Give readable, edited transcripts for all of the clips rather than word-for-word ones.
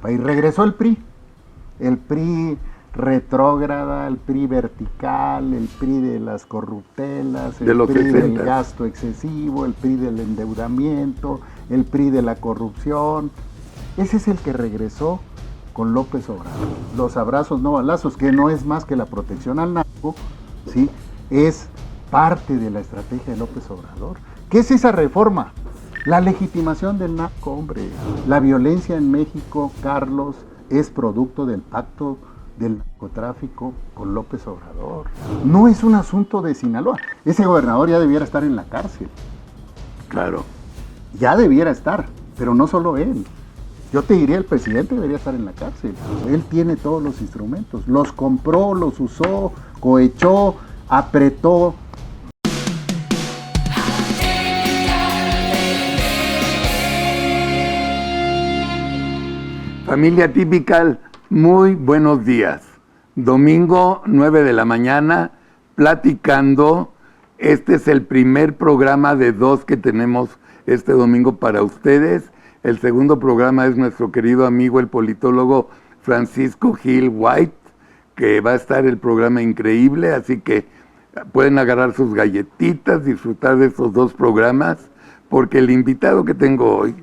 Y regresó el PRI retrógrada, el PRI vertical, el PRI de las corruptelas, el PRI del gasto excesivo, el PRI del endeudamiento, el PRI de la corrupción. Ese es el que regresó con López Obrador. Los abrazos no balazos, que no es más que la protección al narco, ¿sí? Es parte de la estrategia de López Obrador. ¿Qué es esa reforma? La legitimación del narco, hombre. La violencia en México, Carlos, es producto del pacto del narcotráfico con López Obrador. No es un asunto de Sinaloa. Ese gobernador ya debiera estar en la cárcel. Claro. Ya debiera estar, pero no solo él. Yo te diría, el presidente debería estar en la cárcel. Él tiene todos los instrumentos. Los compró, los usó, cohechó, apretó. Familia Típica, muy buenos días. Domingo 9 de la mañana, platicando. Este es el primer programa de 2 que tenemos este domingo para ustedes. El segundo programa es nuestro querido amigo, el politólogo Francisco Gil White, que va a estar el programa increíble, así que pueden agarrar sus galletitas, disfrutar de estos 2 programas, porque el invitado que tengo hoy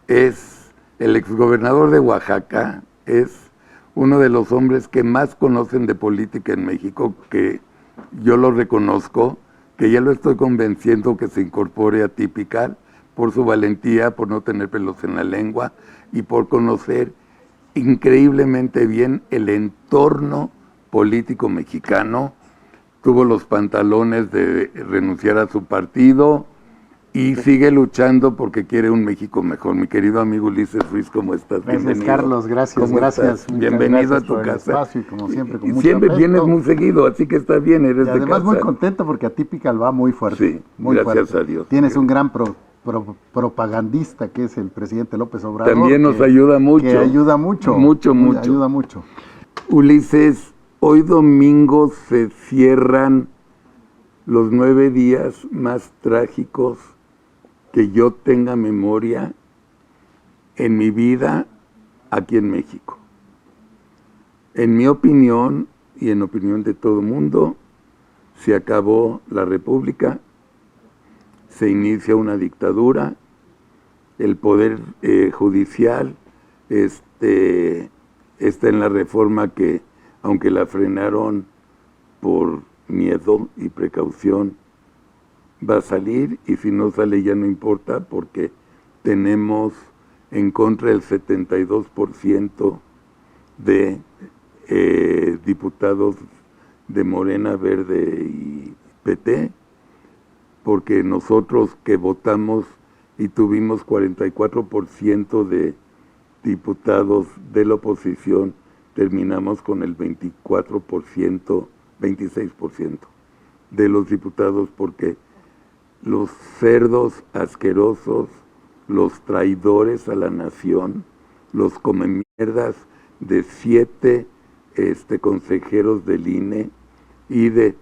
es el exgobernador de Oaxaca, es uno de los hombres que más conocen de política en México, que yo lo reconozco, que ya lo estoy convenciendo que se incorpore a Típica por su valentía, por no tener pelos en la lengua y por conocer increíblemente bien el entorno político mexicano. Tuvo los pantalones de renunciar a su partido y sigue luchando porque quiere un México mejor. Mi querido amigo Ulises Ruiz, ¿cómo estás? Gracias, bienvenido. Carlos, gracias. Bienvenido gracias a tu por casa. Espacio, y como siempre, con y mucho siempre afecto. vienes muy seguido, así que está bien, eres y además de casa. Muy contento porque Atípica va muy fuerte. Sí, muy gracias fuerte. a Dios. Tienes un gran propagandista que es el presidente López Obrador. También nos ayuda mucho. Que ayuda mucho. Mucho. Ayuda mucho. Ulises, hoy domingo se cierran los 9 días más trágicos que yo tenga memoria en mi vida aquí en México. En mi opinión, y en opinión de todo el mundo, se acabó la República, se inicia una dictadura, el poder judicial está en la reforma que, aunque la frenaron por miedo y precaución, va a salir, y si no sale ya no importa, porque tenemos en contra el 72% de diputados de Morena, Verde y PT, porque nosotros que votamos y tuvimos 44% de diputados de la oposición, terminamos con el 24%, 26% de los diputados, porque los cerdos asquerosos, los traidores a la nación, los comemierdas de 7 consejeros del INE y de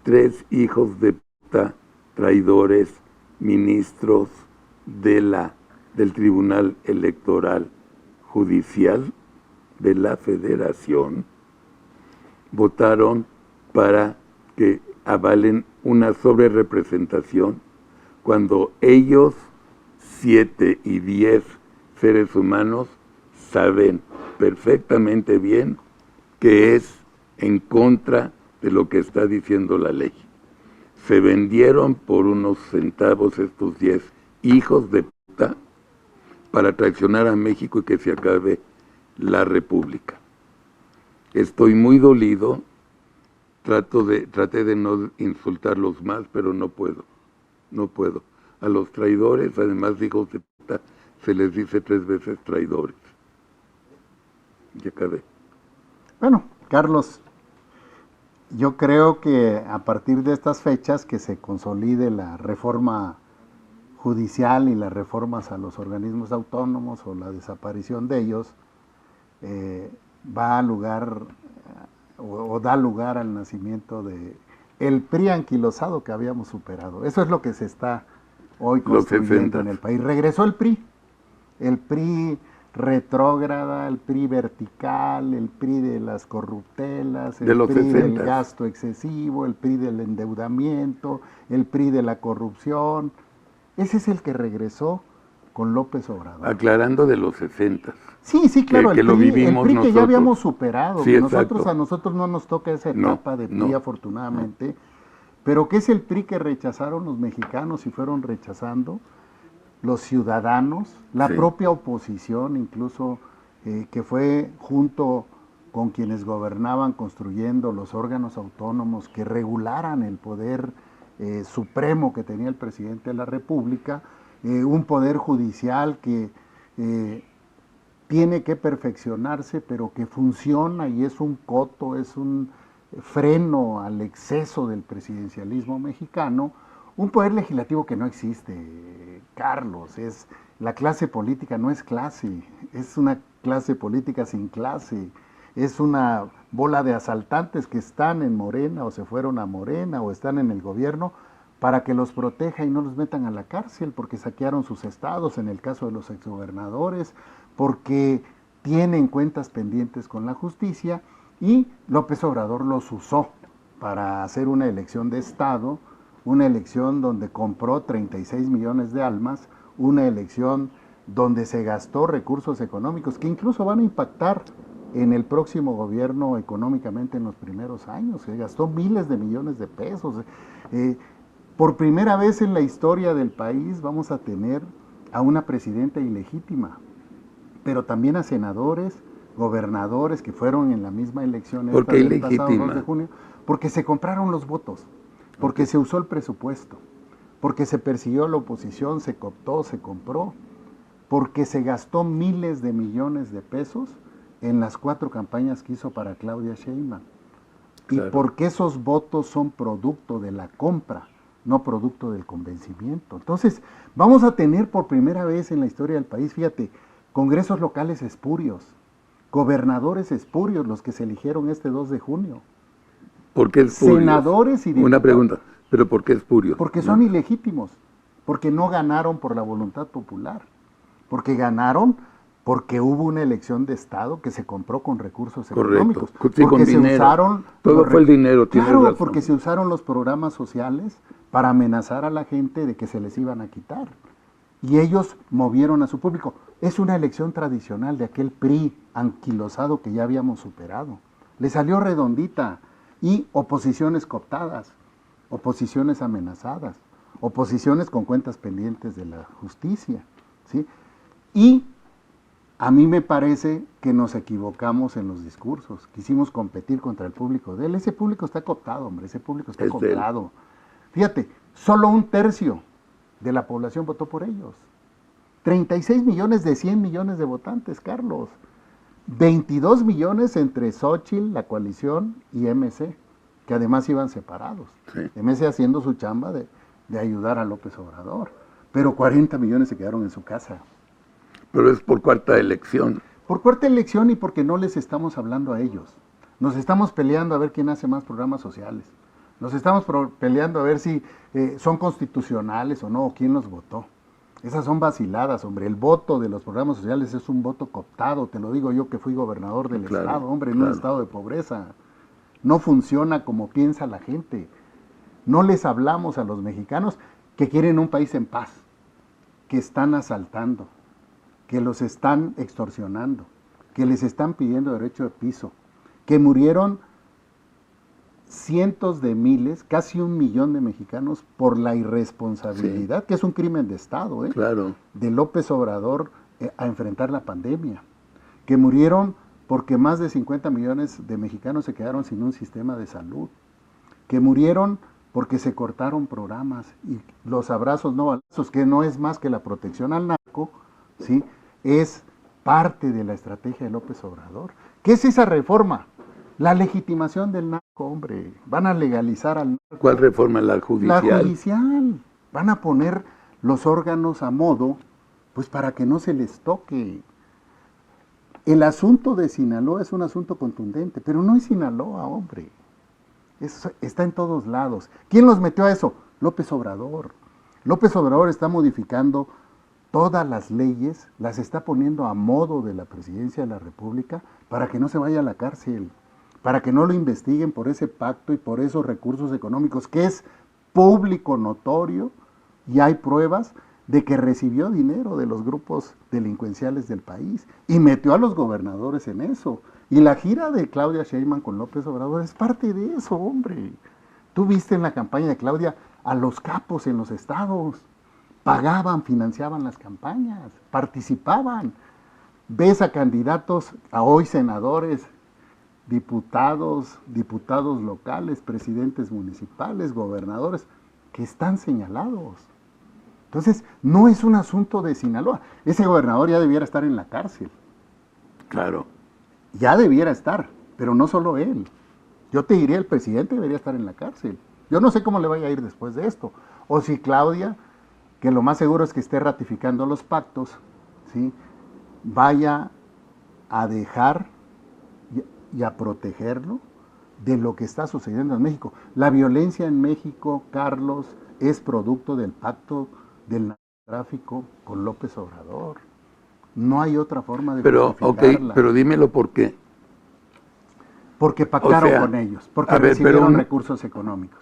3 hijos de puta traidores, ministros del Tribunal Electoral Judicial de la Federación, votaron para que avalen una sobrerepresentación cuando ellos, 7 y 10 seres humanos, saben perfectamente bien que es en contra de lo que está diciendo la ley. Se vendieron por unos centavos estos 10 hijos de puta para traicionar a México y que se acabe la República. Estoy muy dolido. Traté de no insultarlos más, pero no puedo. A los traidores, además de hijos de puta, se les dice 3 veces traidores. Ya acabé. Bueno, Carlos, yo creo que a partir de estas fechas que se consolide la reforma judicial y las reformas a los organismos autónomos o la desaparición de ellos, va a lugar o da lugar al nacimiento de el PRI anquilosado que habíamos superado. Eso es lo que se está hoy construyendo en el país. Regresó el PRI retrógrada, el PRI vertical, el PRI de las corruptelas, de el los PRI 60. del gasto excesivo, el PRI del endeudamiento, el PRI de la corrupción. Ese es el que regresó con López Obrador. Aclarando de los 60. Sí, sí, claro, que lo vivimos el PRI que nosotros. ya habíamos superado. Sí, A nosotros no nos toca esa etapa de PRI, afortunadamente, pero que es el PRI que rechazaron los mexicanos y fueron rechazando los ciudadanos, la propia oposición, incluso que fue junto con quienes gobernaban construyendo los órganos autónomos que regularan el poder supremo que tenía el presidente de la República, un poder judicial que tiene que perfeccionarse, pero que funciona y es un coto, es un freno al exceso del presidencialismo mexicano, un poder legislativo que no existe, Carlos, la clase política no es clase, es una clase política sin clase, es una bola de asaltantes que están en Morena o se fueron a Morena o están en el gobierno para que los proteja y no los metan a la cárcel porque saquearon sus estados, en el caso de los exgobernadores, porque tienen cuentas pendientes con la justicia y López Obrador los usó para hacer una elección de estado, una elección donde compró 36 millones de almas, una elección donde se gastó recursos económicos que incluso van a impactar en el próximo gobierno económicamente en los primeros años. Se gastó miles de millones de pesos. Por primera vez en la historia del país vamos a tener a una presidenta ilegítima, pero también a senadores, gobernadores que fueron en la misma elección ¿Por qué del pasado 2 de ilegítima? junio, porque se compraron los votos, porque se usó el presupuesto, porque se persiguió a la oposición, se cooptó, se compró, porque se gastó miles de millones de pesos en las 4 campañas que hizo para Claudia Sheinbaum. Claro. Y porque esos votos son producto de la compra, no producto del convencimiento. Entonces, vamos a tener por primera vez en la historia del país, fíjate, congresos locales espurios, gobernadores espurios, los que se eligieron este 2 de junio. ¿Por qué espurios? Senadores y diputados. Una pregunta, ¿pero por qué espurios? Porque son ilegítimos, porque no ganaron por la voluntad popular, porque ganaron porque hubo una elección de Estado que se compró con recursos económicos. Sí, porque con se dinero. usaron... Todo fue el dinero, tienes razón. razón. Porque se usaron los programas sociales para amenazar a la gente de que se les iban a quitar. Y ellos movieron a su público. Es una elección tradicional de aquel PRI anquilosado que ya habíamos superado. Le salió redondita. Y oposiciones cooptadas, oposiciones amenazadas, oposiciones con cuentas pendientes de la justicia, ¿sí? Y a mí me parece que nos equivocamos en los discursos. Quisimos competir contra el público de él. Ese público está cooptado, hombre, ese público está comprado. Fíjate, solo 1/3 de la población votó por ellos. 36 millones de 100 millones de votantes, Carlos. 22 millones entre Xóchitl, la coalición, y MC, que además iban separados. Sí. MC haciendo su chamba de ayudar a López Obrador. Pero 40 millones se quedaron en su casa. Pero es por cuarta elección. Por cuarta elección y porque no les estamos hablando a ellos. Nos estamos peleando a ver quién hace más programas sociales. Nos estamos peleando a ver si son constitucionales o no, o quién los votó. Esas son vaciladas, hombre. El voto de los programas sociales es un voto cooptado. Te lo digo yo que fui gobernador del estado, hombre, en un estado de pobreza. No funciona como piensa la gente. No les hablamos a los mexicanos que quieren un país en paz, que están asaltando, que los están extorsionando, que les están pidiendo derecho de piso, que murieron cientos de miles, casi 1 millón de mexicanos por la irresponsabilidad, que es un crimen de Estado, de López Obrador a enfrentar la pandemia, que murieron porque más de 50 millones de mexicanos se quedaron sin un sistema de salud, que murieron porque se cortaron programas y los abrazos no balazos, que no es más que la protección al narco, ¿sí? Es parte de la estrategia de López Obrador. ¿Qué es esa reforma? La legitimación del narco, hombre. Van a legalizar al narco. ¿Cuál reforma? ¿La judicial? La judicial. Van a poner los órganos a modo, pues para que no se les toque. El asunto de Sinaloa es un asunto contundente, pero no es Sinaloa, hombre. Está en todos lados. ¿Quién los metió a eso? López Obrador. López Obrador está modificando todas las leyes las está poniendo a modo de la Presidencia de la República para que no se vaya a la cárcel, para que no lo investiguen por ese pacto y por esos recursos económicos, que es público, notorio, y hay pruebas de que recibió dinero de los grupos delincuenciales del país y metió a los gobernadores en eso. Y la gira de Claudia Sheinbaum con López Obrador es parte de eso, hombre. Tú viste en la campaña de Claudia a los capos en los estados, pagaban, financiaban las campañas, participaban. Ves a candidatos, a hoy senadores, diputados locales, presidentes municipales, gobernadores, que están señalados. Entonces, no es un asunto de Sinaloa. Ese gobernador ya debiera estar en la cárcel. Claro. Ya debiera estar, pero no solo él. Yo te diría, el presidente debería estar en la cárcel. Yo no sé cómo le vaya a ir después de esto. O si Claudia, que lo más seguro es que esté ratificando los pactos, ¿sí?, vaya a dejar y a protegerlo de lo que está sucediendo en México. La violencia en México, Carlos, es producto del pacto del narcotráfico con López Obrador. No hay otra forma de justificarla. Ok, pero dímelo por qué. Porque pactaron con ellos, porque recibieron recursos económicos.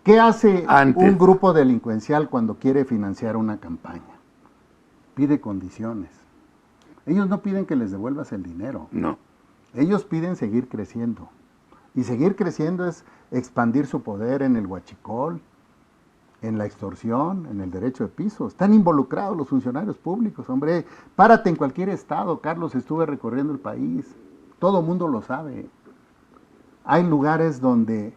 ¿Qué hace un grupo delincuencial cuando quiere financiar una campaña? Pide condiciones. Ellos no piden que les devuelvas el dinero. No. Ellos piden seguir creciendo. Y seguir creciendo es expandir su poder en el huachicol, en la extorsión, en el derecho de piso. Están involucrados los funcionarios públicos, hombre. Párate en cualquier estado, Carlos, estuve recorriendo el país. Todo mundo lo sabe. Hay lugares donde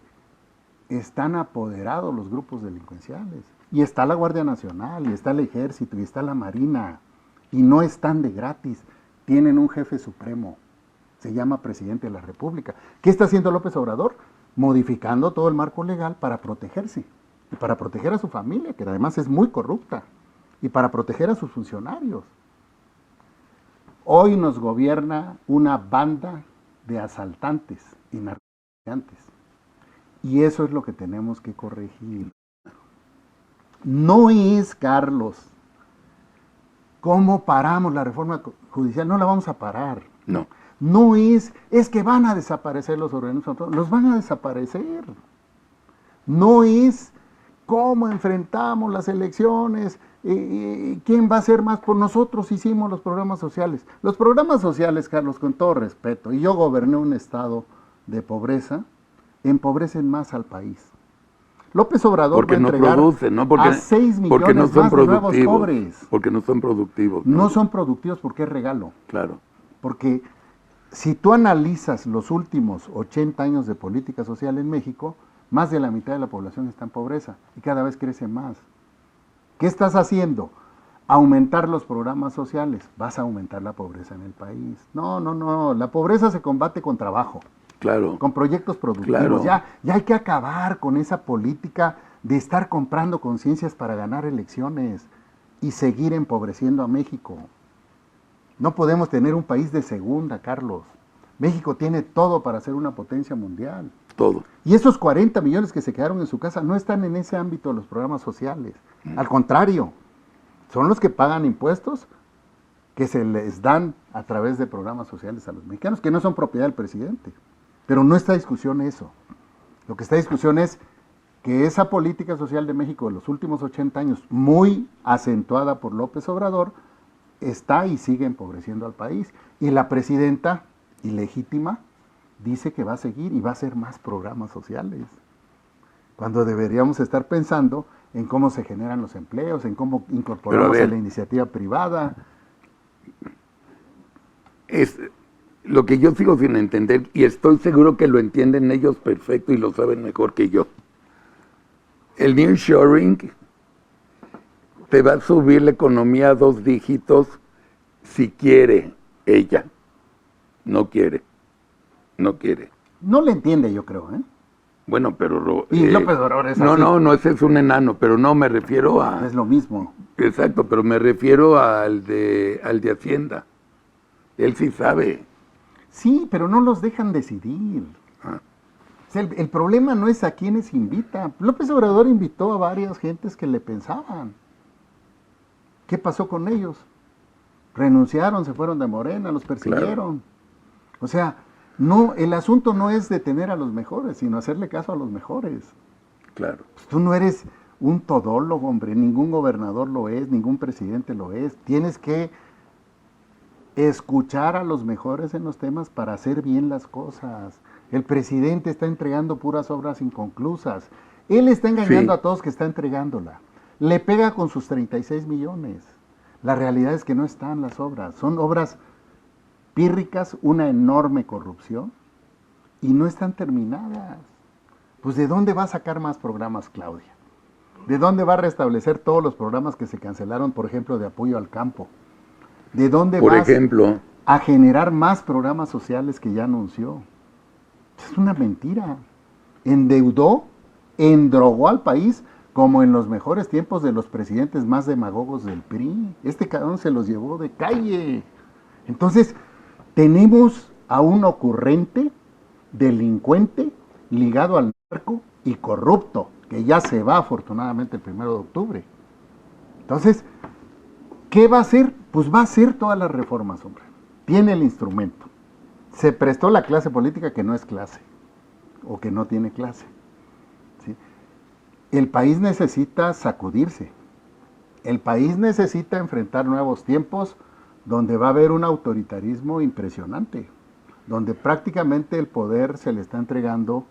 están apoderados los grupos delincuenciales. Y está la Guardia Nacional, y está el Ejército, y está la Marina. Y no están de gratis. Tienen un jefe supremo. Se llama Presidente de la República. ¿Qué está haciendo López Obrador? Modificando todo el marco legal para protegerse. Y para proteger a su familia, que además es muy corrupta. Y para proteger a sus funcionarios. Hoy nos gobierna una banda de asaltantes y narcotraficantes. Y eso es lo que tenemos que corregir. No es, Carlos, ¿cómo paramos la reforma judicial? No la vamos a parar. No. No es que van a desaparecer los organismos autónomos. Los van a desaparecer. No es cómo enfrentamos las elecciones, quién va a hacer más. Por nosotros hicimos los programas sociales. Los programas sociales, Carlos, con todo respeto, y yo goberné un estado de pobreza, empobrecen más al país. López Obrador va a entregar a 6 millones más de nuevos pobres. Porque no son productivos. No son productivos porque es regalo. Claro. Porque si tú analizas los últimos 80 años de política social en México, más de la mitad de la población está en pobreza y cada vez crece más. ¿Qué estás haciendo? Aumentar los programas sociales. Vas a aumentar la pobreza en el país. No. La pobreza se combate con trabajo. Claro. Con proyectos productivos. Claro. Ya hay que acabar con esa política de estar comprando conciencias para ganar elecciones y seguir empobreciendo a México. No podemos tener un país de segunda, Carlos. México tiene todo para ser una potencia mundial. Todo. Y esos 40 millones que se quedaron en su casa no están en ese ámbito de los programas sociales. Al contrario, son los que pagan impuestos que se les dan a través de programas sociales a los mexicanos, que no son propiedad del presidente. Pero no está discusión eso. Lo que está en discusión es que esa política social de México de los últimos 80 años, muy acentuada por López Obrador, está y sigue empobreciendo al país. Y la presidenta, ilegítima, dice que va a seguir y va a hacer más programas sociales. Cuando deberíamos estar pensando en cómo se generan los empleos, en cómo incorporamos a la iniciativa privada. Es lo que yo sigo sin entender, y estoy seguro que lo entienden ellos perfecto y lo saben mejor que yo. El nearshoring te va a subir la economía a 2 dígitos si quiere ella. No quiere. No le entiende, yo creo, ¿eh? Bueno, pero... y López Obrador es así. No, ese es un enano, pero no me refiero a... Es lo mismo. Exacto, pero me refiero al de Hacienda. Él sí sabe. Sí, pero no los dejan decidir. O sea, el problema no es a quienes invita. López Obrador invitó a varias gentes que le pensaban. ¿Qué pasó con ellos? Renunciaron, se fueron de Morena, los persiguieron. Claro. O sea, no, el asunto no es detener a los mejores, sino hacerle caso a los mejores. Claro. Pues tú no eres un todólogo, hombre, ningún gobernador lo es, ningún presidente lo es. Tienes que escuchar a los mejores en los temas para hacer bien las cosas. El presidente está entregando puras obras inconclusas. Él está engañando a todos que está entregándola. Le pega con sus 36 millones. La realidad es que no están las obras. Son obras pírricas, una enorme corrupción, y no están terminadas. Pues ¿de dónde va a sacar más programas, Claudia? ¿De dónde va a restablecer todos los programas que se cancelaron, por ejemplo, de apoyo al campo? ¿De dónde por vas ejemplo, a generar más programas sociales que ya anunció? Es una mentira. Endeudó, endrogó al país como en los mejores tiempos de los presidentes más demagogos del PRI. Este cabrón se los llevó de calle. Entonces, tenemos a un ocurrente, delincuente, ligado al narco y corrupto, que ya se va afortunadamente el 1 de octubre. Entonces, ¿qué va a hacer? Pues va a hacer todas las reformas, hombre. Tiene el instrumento. Se prestó la clase política que no es clase, o que no tiene clase. ¿Sí? El país necesita sacudirse. El país necesita enfrentar nuevos tiempos donde va a haber un autoritarismo impresionante, donde prácticamente el poder se le está entregando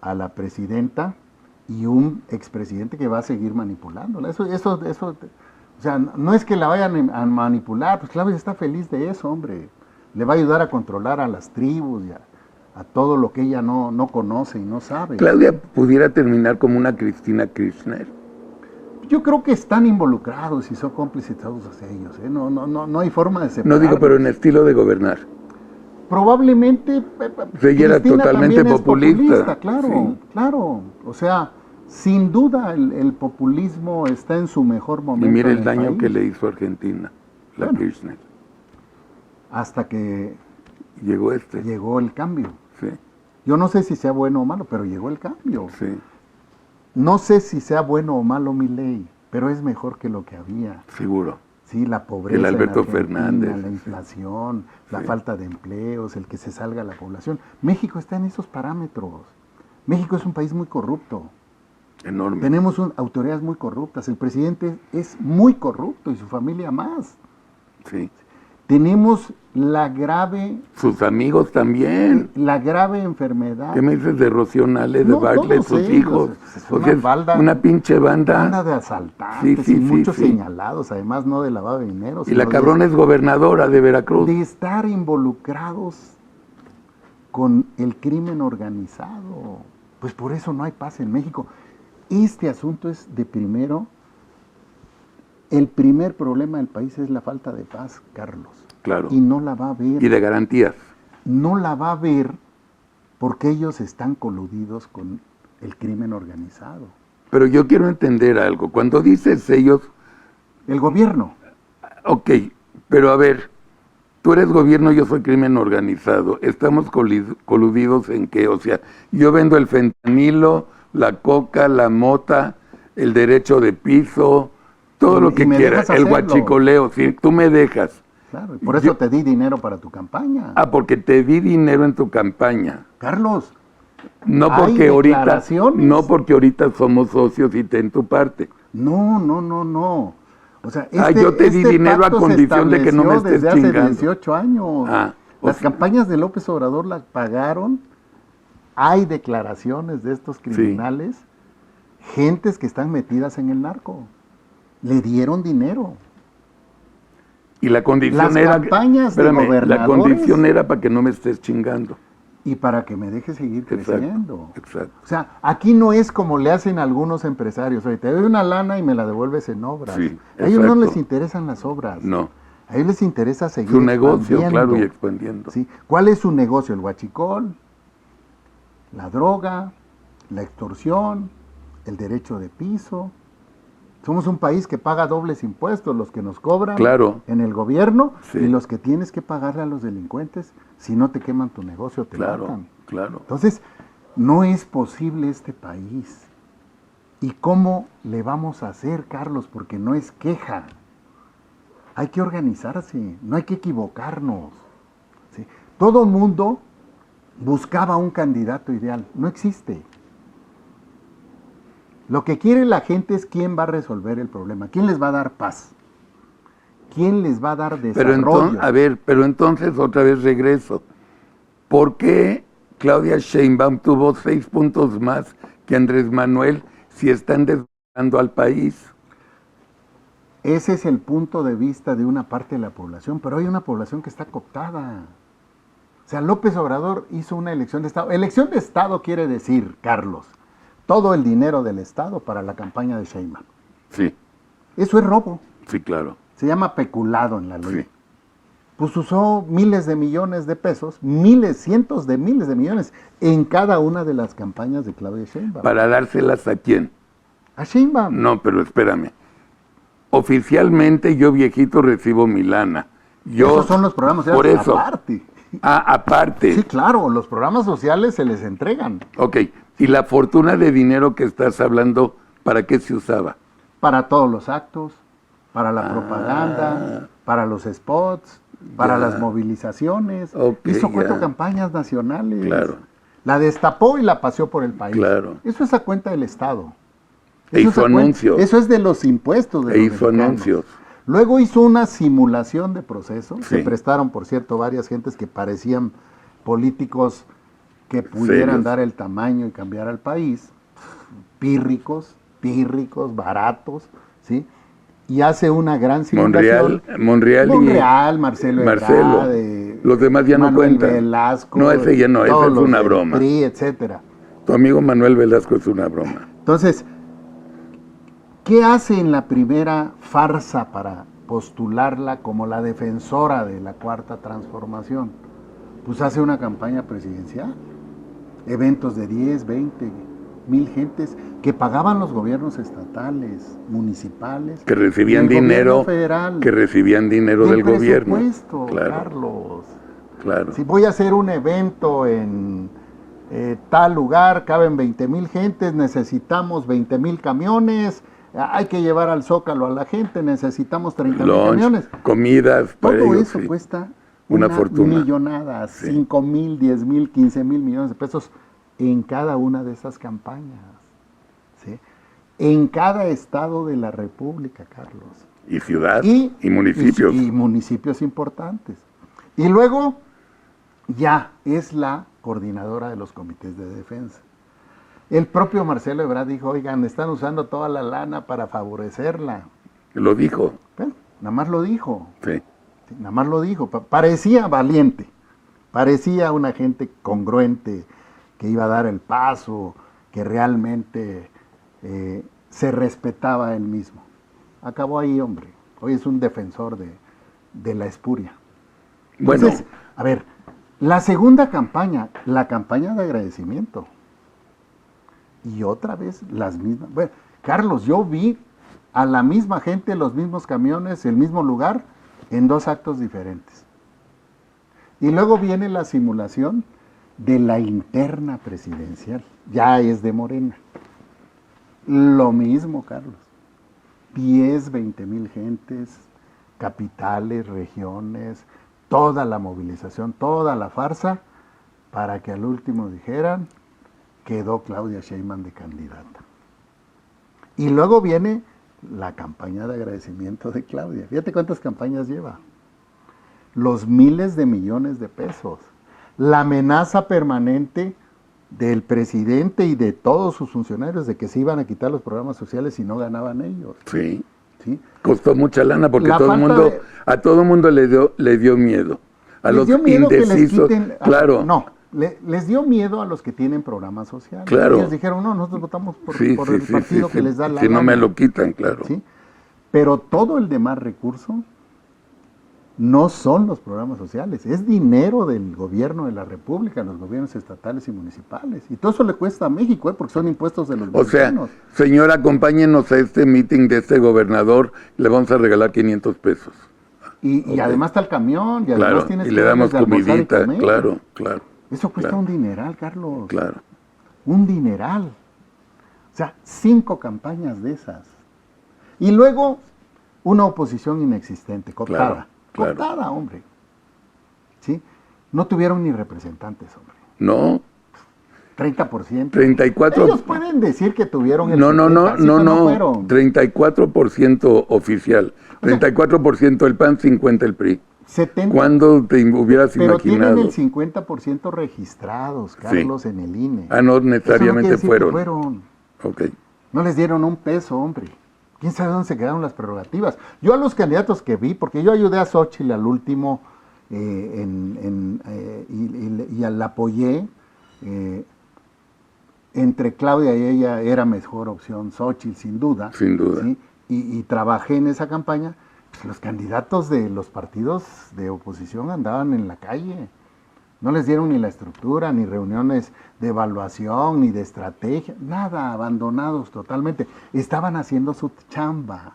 a la presidenta y un expresidente que va a seguir manipulándola. Eso, o sea, no es que la vayan a manipular, pues Claudia está feliz de eso, hombre. Le va a ayudar a controlar a las tribus y a todo lo que ella no conoce y no sabe. Claudia pudiera terminar como una Cristina Kirchner. Yo creo que están involucrados y son cómplices todos ellos, ¿eh? No hay forma de separarlos. No digo, pero en estilo de gobernar. Probablemente ella era totalmente populista. Claro, sí. Claro. O sea, sin duda el populismo está en su mejor momento. Y mire el daño que le hizo a Argentina, la Kirchner. Hasta que llegó el cambio. Sí. Yo no sé si sea bueno o malo, pero llegó el cambio. Sí. No sé si sea bueno o malo Milei, pero es mejor que lo que había. Seguro. Sí, la pobreza, el Alberto Fernández, la inflación, la falta de empleos, el que se salga la población. México está en esos parámetros. México es un país muy corrupto. Enorme. Tenemos autoridades muy corruptas. El presidente es muy corrupto y su familia más. Sí. Tenemos la grave... Sus amigos también. La grave enfermedad. ¿Qué me dices de Rocío Nale, de Bartlett, sus hijos? Una pinche banda. Banda de asaltantes y muchos señalados, además no de lavado de dinero. Y la cabrona es gobernadora de Veracruz. De estar involucrados con el crimen organizado. Pues por eso no hay paz en México. Este asunto es de primero... El primer problema del país es la falta de paz, Carlos. Claro. Y no la va a ver. Y de garantías. No la va a ver porque ellos están coludidos con el crimen organizado. Pero yo quiero entender algo. Cuando dices ellos... El gobierno. Ok, pero a ver, tú eres gobierno, yo soy crimen organizado. ¿Estamos coludidos en qué? O sea, yo vendo el fentanilo, la coca, la mota, el derecho de piso... Todo lo que quieras, el guachicoleo, si tú me dejas. Claro, y por eso te di dinero para tu campaña. Ah, porque te di dinero en tu campaña. Carlos, no porque ahorita somos socios y ten tu parte. No. O sea, yo te di dinero a condición de que no me estés desde chingando. Hace 18 años. Las campañas de López Obrador las pagaron. Hay declaraciones de estos criminales, gentes que están metidas en el narco. Le dieron dinero. Y la condición la condición era para que no me estés chingando. Y para que me dejes seguir creciendo. Exacto. O sea, aquí no es como le hacen algunos empresarios. Oye, te doy una lana y me la devuelves en obras. Sí, a ellos no les interesan las obras. No. A ellos les interesa seguir su negocio, claro, y expandiendo. ¿Sí? ¿Cuál es su negocio? El huachicol, la droga, la extorsión, el derecho de piso. Somos un país que paga dobles impuestos, los que nos cobran en el gobierno y los que tienes que pagarle a los delincuentes. Si no te queman tu negocio, te matan. Claro. Entonces, no es posible este país. ¿Y cómo le vamos a hacer, Carlos? Porque no es queja. hay que organizarse, no hay que equivocarnos. ¿Sí? Todo mundo buscaba un candidato ideal, no existe. Lo que quiere la gente es quién va a resolver el problema, quién les va a dar paz, quién les va a dar desarrollo. Pero entonces otra vez regreso. ¿Por qué Claudia Sheinbaum tuvo 6 puntos más que Andrés Manuel si están desbordando al país? Ese es el punto de vista de una parte de la población, pero hay una población que está cooptada. O sea, López Obrador hizo una elección de Estado. Elección de Estado quiere decir, Carlos, todo el dinero del Estado para la campaña de Sheinbaum. Sí. Eso es robo. Sí, claro. Se llama peculado en la ley. Sí. Pues usó miles de millones de pesos, miles, cientos de miles de millones en cada una de las campañas de Claudia Sheinbaum. ¿Para dárselas a quién? A Sheinbaum. No, pero espérame. Oficialmente yo, viejito, recibo mi lana. Esos son los programas sociales por eso, aparte. Aparte. Sí, claro, los programas sociales se les entregan. Ok, y la fortuna de dinero que estás hablando, ¿para qué se usaba? Para todos los actos, para la propaganda, para los spots, para las movilizaciones. Okay, hizo 4 campañas nacionales. Claro. La destapó y la paseó por el país. Claro. Eso es a cuenta del Estado. E hizo anuncios. Eso es de los impuestos de los hizo mexicanos. anuncios. Luego hizo una simulación de proceso. Sí. Se prestaron, por cierto, varias gentes que parecían políticos que pudieran Serios. dar el tamaño y cambiar al país. Pírricos, baratos, ¿sí? Y hace una gran simulación. Monreal, Marcelo Marcelo. Ebrard, Los demás ya Manuel no cuentan. Velasco. No, ese ya no, ese todos es los una del broma. PRI, etcétera. Tu amigo Manuel Velasco es una broma. Entonces, ¿qué hace en la primera farsa para postularla como la defensora de la Cuarta Transformación? Pues hace una campaña presidencial, eventos de 10, 20 mil gentes que pagaban los gobiernos estatales, municipales, Que recibían dinero federal, del gobierno. Presupuesto, Claro. Carlos. Claro. Si voy a hacer un evento en tal lugar, caben 20,000 gentes, necesitamos 20,000 camiones, hay que llevar al Zócalo a la gente, necesitamos 30,000 camiones. Comidas, para Todo ellos, eso sí. cuesta Una una fortuna. millonada, Sí. 5,000, 10,000, 15,000 millones de pesos en cada una de esas campañas. ¿Sí? En cada estado de la República, Carlos. Y ciudad, y municipios. Y municipios importantes. Y luego ya es la coordinadora de los comités de defensa. El propio Marcelo Ebrard dijo, oigan, están usando toda la lana para favorecerla. Lo dijo. Bueno, nada más lo dijo. Sí. Sí, nada más lo dijo. Parecía valiente. Parecía una gente congruente que iba a dar el paso, que realmente se respetaba él mismo. Acabó ahí, hombre. Hoy es un defensor de la espuria. Entonces, Bueno, a ver, la segunda campaña, la campaña de agradecimiento. Y otra vez las mismas. Bueno, Carlos, yo vi a la misma gente, los mismos camiones, el mismo lugar, en 2 actos diferentes. Y luego viene la simulación de la interna presidencial. Ya es de Morena. Lo mismo, Carlos. 10, 20,000 gentes, capitales, regiones, toda la movilización, toda la farsa, para que al último dijeran, quedó Claudia Sheinbaum de candidata. Y luego viene la campaña de agradecimiento de Claudia. Fíjate cuántas campañas lleva. Los miles de millones de pesos. La amenaza permanente del presidente y de todos sus funcionarios de que se iban a quitar los programas sociales si no ganaban ellos. sí. ¿Sí? Costó mucha lana porque La todo el falta mundo, de- a todo el mundo le dio miedo. A Les los dio miedo que les indecisos. quiten. Claro. No, les dio miedo a los que tienen programas sociales. Claro. Ellos dijeron, no, nosotros votamos por Sí, el sí, partido sí, que sí. les da la Si no me lana. lo quitan, claro. ¿Sí? Pero todo el demás recurso no son los programas sociales, es dinero del gobierno de la República, los gobiernos estatales y municipales. Y todo eso le cuesta a México, porque son impuestos de los O sea, mexicanos. señora, acompáñenos a este meeting de este gobernador, le vamos a regalar 500 pesos. Y ok. además está el camión, y además Claro, tienes y que le damos darles de almorzar y comidita, comer. claro, claro, Eso cuesta claro. un dineral, Carlos. claro. Un dineral. O sea, 5 campañas de esas. Y luego Una oposición inexistente, cooptada. Claro. Cooptada, hombre. ¿Sí? No tuvieron ni representantes, hombre. No. 30%. 34%. Ellos pueden decir que tuvieron el No, 70%, no. fueron. 34% oficial. 34% el PAN, 50% el PRI. 70. ¿Cuándo te hubieras pero imaginado? Pero tienen el 50% registrados, Carlos, en el INE. No necesariamente Eso no quiere decir que fueron. Ok. No les dieron un peso, hombre. ¿Quién sabe dónde se quedaron las prerrogativas? Yo a los candidatos que vi, porque yo ayudé a Xóchitl al último y la apoyé, entre Claudia y ella era mejor opción Xóchitl, sin duda. Sin duda. ¿sí? Y trabajé en esa campaña. Pues los candidatos de los partidos de oposición andaban en la calle. No les dieron ni la estructura, ni reuniones de evaluación, ni de estrategia, nada, abandonados totalmente. Estaban haciendo su chamba.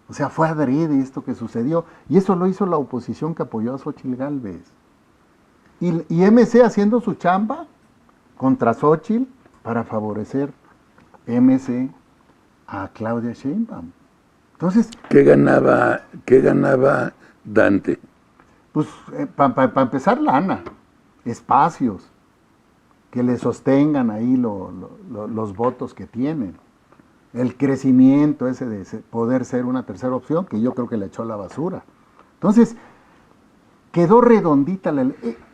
O sea, fue adrede esto que sucedió. Y eso lo hizo la oposición que apoyó a Xóchitl Gálvez. Y MC haciendo su chamba contra Xóchitl para favorecer MC a Claudia Sheinbaum. Entonces, ¿Qué ganaba Dante? Pues para empezar, lana, espacios, que le sostengan ahí los votos que tienen. El crecimiento ese de poder ser una tercera opción, que yo creo que le echó a la basura. Entonces, quedó redondita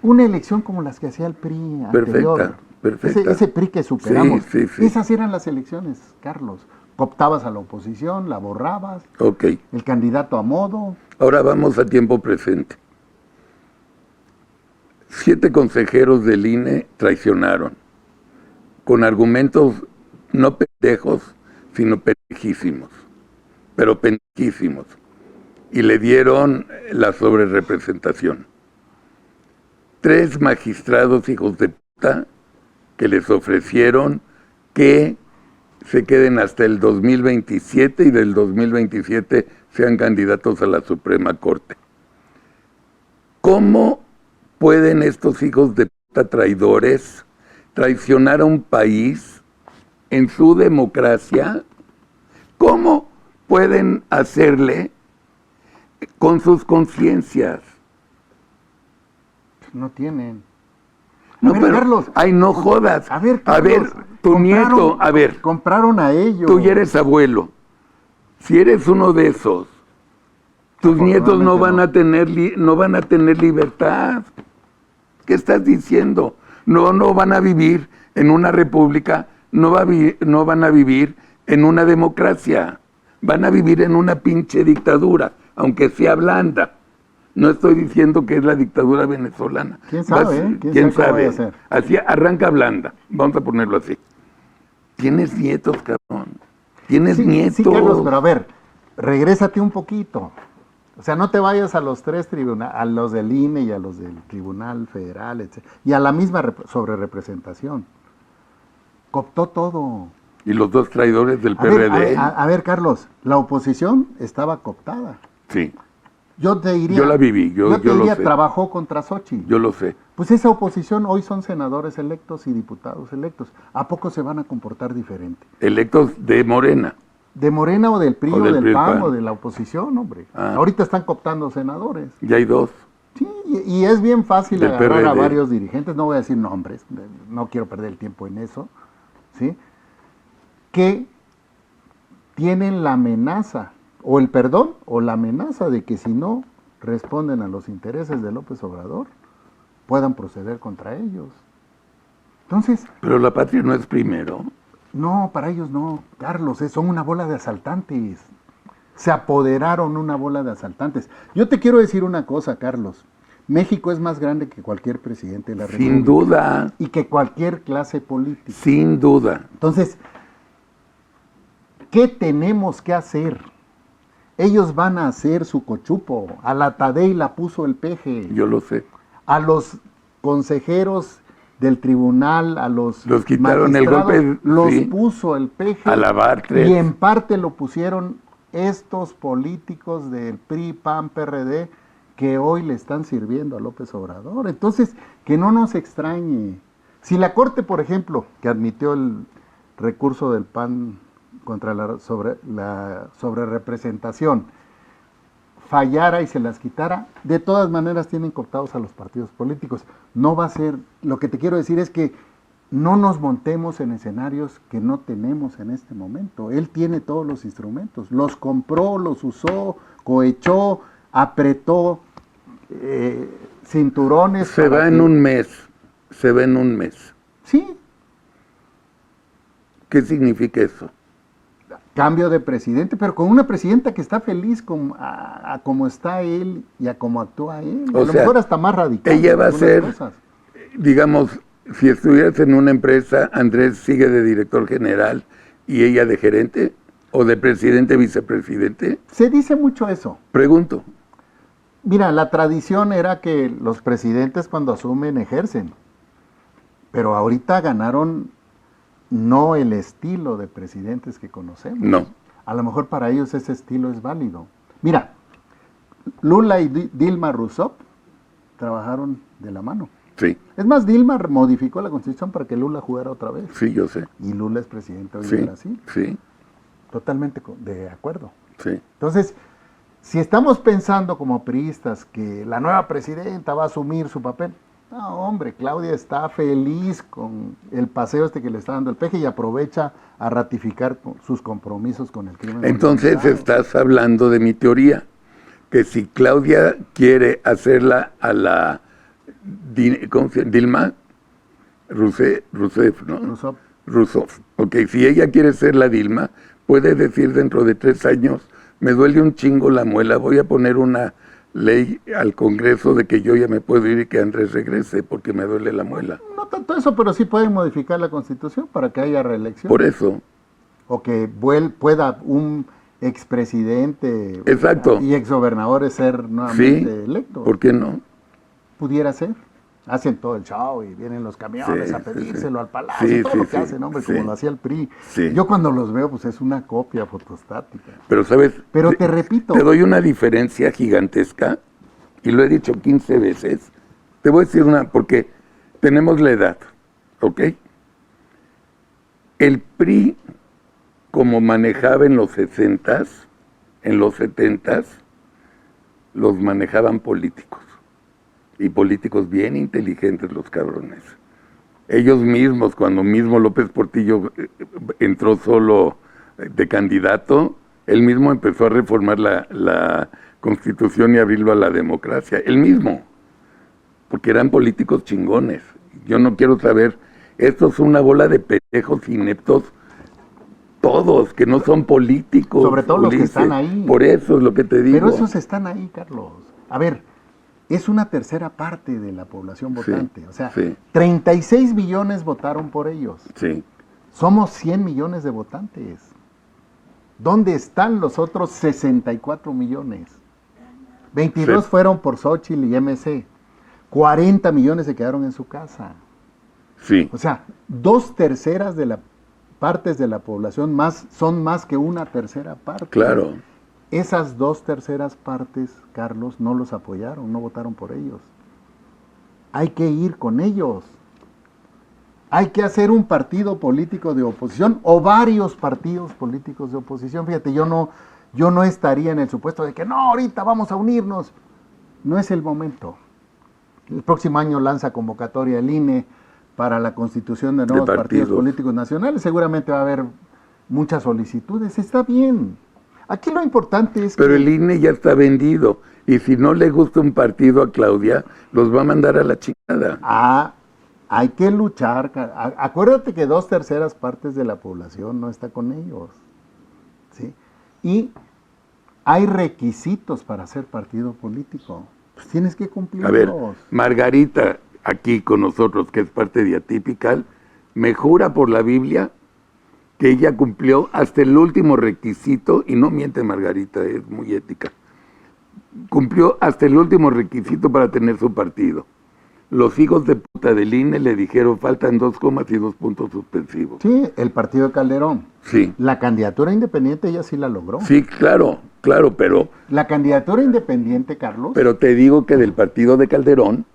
una elección como las que hacía el PRI anterior. Perfecta. Ese PRI que superamos. Sí. Esas eran las elecciones, Carlos. Cooptabas a la oposición, la borrabas. Ok. El candidato a modo. Ahora vamos a tiempo presente. 7 consejeros del INE traicionaron, con argumentos no pendejos, sino pendejísimos, pero pendejísimos, y le dieron la sobrerepresentación. 3 magistrados hijos de puta que les ofrecieron que se queden hasta el 2027 y del 2027 sean candidatos a la Suprema Corte. ¿Cómo pueden estos hijos de puta traidores traicionar a un país en su democracia? ¿Cómo pueden hacerle con sus conciencias? No tienen. No, pero, Carlos. Ay, no jodas. A ver, Carlos, tu nieto, compraron a ellos. Tú ya eres abuelo. Si eres uno de esos, tus nietos no van a tener libertad. ¿Qué estás diciendo? No van a vivir en una república, no van a vivir en una democracia. Van a vivir en una pinche dictadura, aunque sea blanda. No estoy diciendo que es la dictadura venezolana. ¿Quién sabe? ¿Quién sabe? Así arranca blanda, vamos a ponerlo así. Tienes nietos, cabrón. Tienes nietos. Sí, Carlos, pero a ver, regrésate un poquito. O sea, no te vayas a los 3 tribunales, a los del INE y a los del Tribunal Federal, etc. Y a la misma sobrerepresentación. Cooptó todo. Y los 2 traidores del PRD. A ver, Carlos, la oposición estaba cooptada. Sí. Yo te diría. Yo la viví, yo te diría, lo sé. Trabajó contra Xóchitl. Yo lo sé. Pues esa oposición hoy son senadores electos y diputados electos. ¿A poco se van a comportar diferente? Electos de Morena. ¿De Morena o del PRI o del PAN o de la oposición, hombre? Ah. Ahorita están cooptando senadores. Ya hay 2. Sí, y es bien fácil del agarrar PRD. a varios dirigentes, no voy a decir nombres, no quiero perder el tiempo en eso, ¿sí? Que tienen la amenaza, o el perdón, o la amenaza de que si no responden a los intereses de López Obrador, puedan proceder contra ellos. Entonces... Pero la patria no es primero. No, para ellos no, Carlos, son una bola de asaltantes. Se apoderaron una bola de asaltantes. Yo te quiero decir una cosa, Carlos. México es más grande que cualquier presidente de la República. Sin duda. Y que cualquier clase política. Sin duda. Entonces, ¿qué tenemos que hacer? Ellos van a hacer su cochupo. A la Tadei la puso el peje. Yo lo sé. A los consejeros del tribunal, a los quitaron el golpe, los sí. puso el peje. A la Bartlett. Y en parte lo pusieron estos políticos del PRI, PAN, PRD, que hoy le están sirviendo a López Obrador. Entonces, que no nos extrañe. Si la Corte, por ejemplo, que admitió el recurso del PAN contra la sobrerepresentación, fallara y se las quitara, de todas maneras tienen cooptados a los partidos políticos. No va a ser, lo que te quiero decir es que no nos montemos en escenarios que no tenemos en este momento. Él tiene todos los instrumentos, los compró, los usó, cohechó, apretó cinturones. Se va en un mes, se va en un mes. Sí. ¿Qué significa eso? Cambio de presidente, pero con una presidenta que está feliz a cómo está él y a cómo actúa él. A lo mejor hasta más radical. Ella va a ser, digamos, si estuvieras en una empresa, Andrés sigue de director general y ella de gerente, o de presidente, vicepresidente. Se dice mucho eso. Pregunto. Mira, la tradición era que los presidentes cuando asumen ejercen, pero ahorita ganaron no el estilo de presidentes que conocemos. No. A lo mejor para ellos ese estilo es válido. Mira, Lula y Dilma Rousseff trabajaron de la mano. Sí. Es más, Dilma modificó la Constitución para que Lula jugara otra vez. Sí, yo sé. Y Lula es presidente hoy de Brasil. Sí. Totalmente de acuerdo. Sí. Entonces, si estamos pensando como priistas que la nueva presidenta va a asumir su papel, no, hombre, Claudia está feliz con el paseo que le está dando el peje y aprovecha a ratificar sus compromisos con el crimen. Entonces estás hablando de mi teoría, que si Claudia quiere hacerla a la ¿cómo se llama? Dilma Rousseff, ¿no? Rousseff. Ok, si ella quiere ser la Dilma, puede decir dentro de 3 años, me duele un chingo la muela, voy a poner una ley al Congreso de que yo ya me puedo ir y que Andrés regrese porque me duele la muela. No tanto eso, pero sí pueden modificar la Constitución para que haya reelección. Por eso. O que pueda un expresidente y exgobernadores ser nuevamente electos. ¿Por qué no? Pudiera ser. Hacen todo el show y vienen los camiones a pedírselo al palacio, todo lo que hacen, hombre, como lo hacía el PRI. Sí. Yo cuando los veo, pues es una copia fotostática. Pero, ¿sabes? Pero te repito. Te doy una diferencia gigantesca, y lo he dicho 15 veces. Te voy a decir una, porque tenemos la edad, ¿ok? El PRI, como manejaba en los 60s, en los 70s, los manejaban políticos. Y políticos bien inteligentes los cabrones. Ellos mismos, cuando mismo López Portillo entró solo de candidato, él mismo empezó a reformar la Constitución y abrirlo a la democracia. Él mismo. Porque eran políticos chingones. Yo no quiero saber, estos son una bola de pendejos ineptos, todos, que no son políticos. Sobre todo los que están ahí. Por eso es lo que te digo. Pero esos están ahí, Carlos. A ver, es una tercera parte de la población votante. O sea, 36 millones votaron por ellos. Sí. Somos 100 millones de votantes. ¿Dónde están los otros 64 millones? 22 fueron por Xóchitl y MC. 40 millones se quedaron en su casa. Sí. O sea, 2/3 de las partes de la población son más que una tercera parte. Claro. Esas 2/3 partes, Carlos, no los apoyaron, no votaron por ellos. Hay que ir con ellos. Hay que hacer un partido político de oposición o varios partidos políticos de oposición. Fíjate, yo no estaría en el supuesto de que no, ahorita vamos a unirnos. No es el momento. El próximo año lanza convocatoria el INE para la constitución de nuevos partidos políticos nacionales. Seguramente va a haber muchas solicitudes. Está bien. Aquí lo importante es Pero el INE ya está vendido. Y si no le gusta un partido a Claudia, los va a mandar a la chingada. Hay que luchar. Acuérdate que 2/3 partes de la población no está con ellos. ¿Sí? Y hay requisitos para ser partido político. Pues tienes que cumplirlos. A ver, Margarita, aquí con nosotros, que es parte de Atypical, me jura por la Biblia que ella cumplió hasta el último requisito, y no miente Margarita, es muy ética, cumplió hasta el último requisito para tener su partido. Los hijos de puta del INE le dijeron faltan 2 comas y 2 puntos suspensivos. Sí, el partido de Calderón. Sí. La candidatura independiente ella sí la logró. Sí, claro, pero... La candidatura independiente, Carlos. Pero te digo que del partido de Calderón,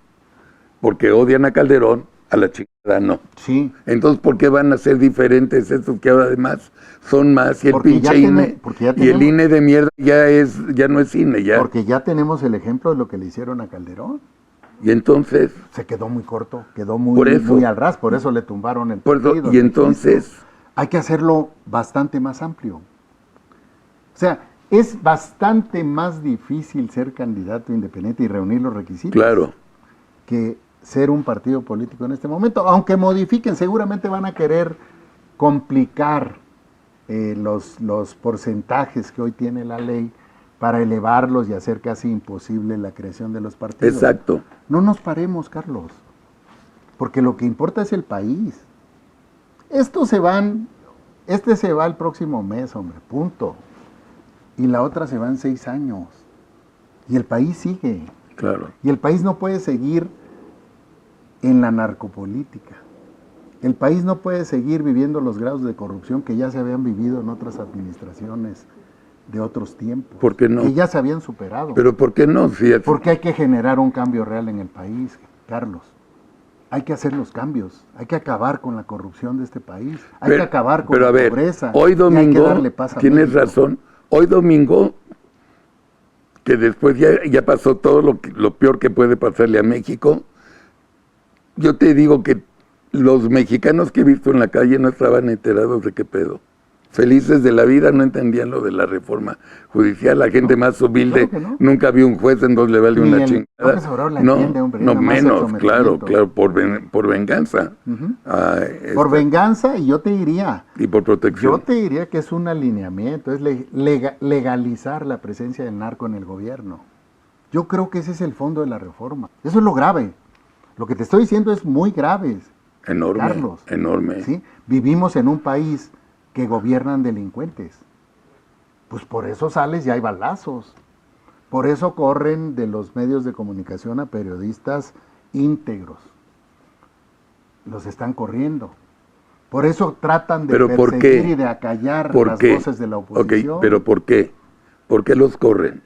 porque odian a Calderón, a la chingada no. Sí. Entonces, ¿por qué van a ser diferentes estos que ahora además son más? Y el Porque pinche INE, y el INE de mierda ya no es INE, ya. Porque ya tenemos el ejemplo de lo que le hicieron a Calderón. Y entonces... Se quedó muy corto, quedó muy al ras, por eso le tumbaron el partido. Y entonces... Hay que hacerlo bastante más amplio. O sea, es bastante más difícil ser candidato independiente y reunir los requisitos. Claro. Que ser un partido político en este momento. Aunque modifiquen, seguramente van a querer complicar los porcentajes que hoy tiene la ley para elevarlos y hacer casi imposible la creación de los partidos. Exacto. No nos paremos, Carlos, porque lo que importa es el país. Este se va el próximo mes, hombre, punto. Y la otra se va en 6 años. Y el país sigue. Claro. Y el país no puede seguir en la narcopolítica. El país no puede seguir viviendo los grados de corrupción que ya se habían vivido en otras administraciones de otros tiempos. ¿Por qué no? Que ya se habían superado. ¿Pero por qué no? Si Porque hay que generar un cambio real en el país, Carlos. Hay que hacer los cambios. Hay que acabar con la corrupción de este país. Hay que acabar con la pobreza. Hoy domingo, tienes razón, hoy domingo, que después ya pasó todo lo peor que puede pasarle a México, yo te digo que los mexicanos que he visto en la calle no estaban enterados de qué pedo. Felices de la vida, no entendían lo de la reforma judicial. La gente más humilde nunca vio un juez en donde le vale una chingada. No menos, claro, por venganza. Por venganza, y yo te diría. Y por protección. Yo te diría que es un alineamiento, es legalizar la presencia del narco en el gobierno. Yo creo que ese es el fondo de la reforma. Eso es lo grave. Lo que te estoy diciendo es muy grave. Enorme, Carlos, enorme. ¿sí? Vivimos en un país que gobiernan delincuentes. Pues por eso sales y hay balazos. Por eso corren de los medios de comunicación a periodistas íntegros. Los están corriendo. Por eso tratan de perseguir y de acallar las voces de la oposición. Ok, pero ¿por qué? ¿Por qué los corren?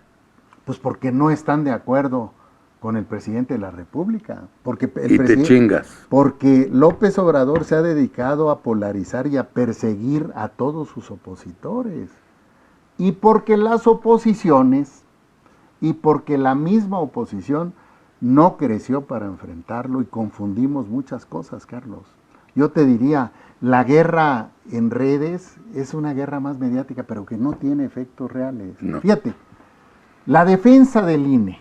Pues porque no están de acuerdo con el presidente de la República. Porque te chingas. Porque López Obrador se ha dedicado a polarizar y a perseguir a todos sus opositores. Y porque las oposiciones, y porque la misma oposición no creció para enfrentarlo y confundimos muchas cosas, Carlos. Yo te diría, la guerra en redes es una guerra más mediática, pero que no tiene efectos reales. No. Fíjate, la defensa del INE,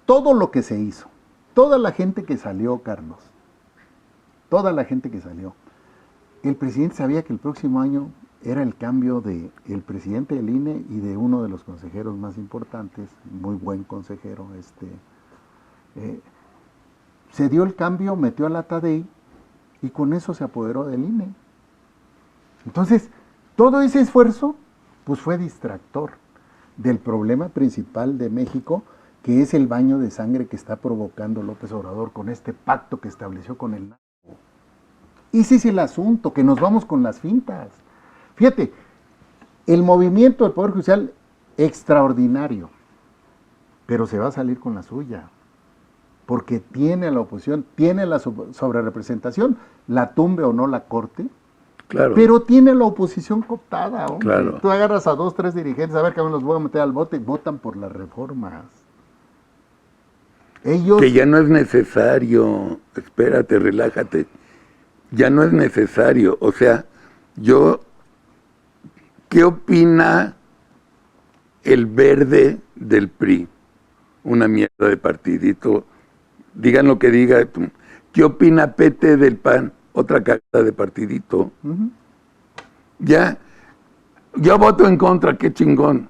todo lo que se hizo, toda la gente que salió, Carlos, toda la gente que salió, el presidente sabía que el próximo año era el cambio del presidente del INE y de uno de los consejeros más importantes, muy buen consejero, se dio el cambio, metió a la Tadei y con eso se apoderó del INE. Entonces, todo ese esfuerzo, pues fue distractor del problema principal de México, que es el baño de sangre que está provocando López Obrador con este pacto que estableció con el narco. Ese es el asunto, que nos vamos con las fintas. Fíjate, el movimiento del Poder Judicial, extraordinario, pero se va a salir con la suya, porque tiene a la oposición, tiene la sobrerepresentación, la tumbe o no la corte, claro, pero tiene la oposición cooptada, hombre. Claro. Tú agarras a 2, 3 dirigentes, a ver que me los voy a meter al bote, votan por las reformas. Ellos... Que ya no es necesario, espérate, relájate, ya no es necesario, o sea, ¿qué opina el Verde del PRI? Una mierda de partidito, digan lo que diga, ¿qué opina PT del PAN? Otra cagada de partidito. Ya, yo voto en contra, qué chingón.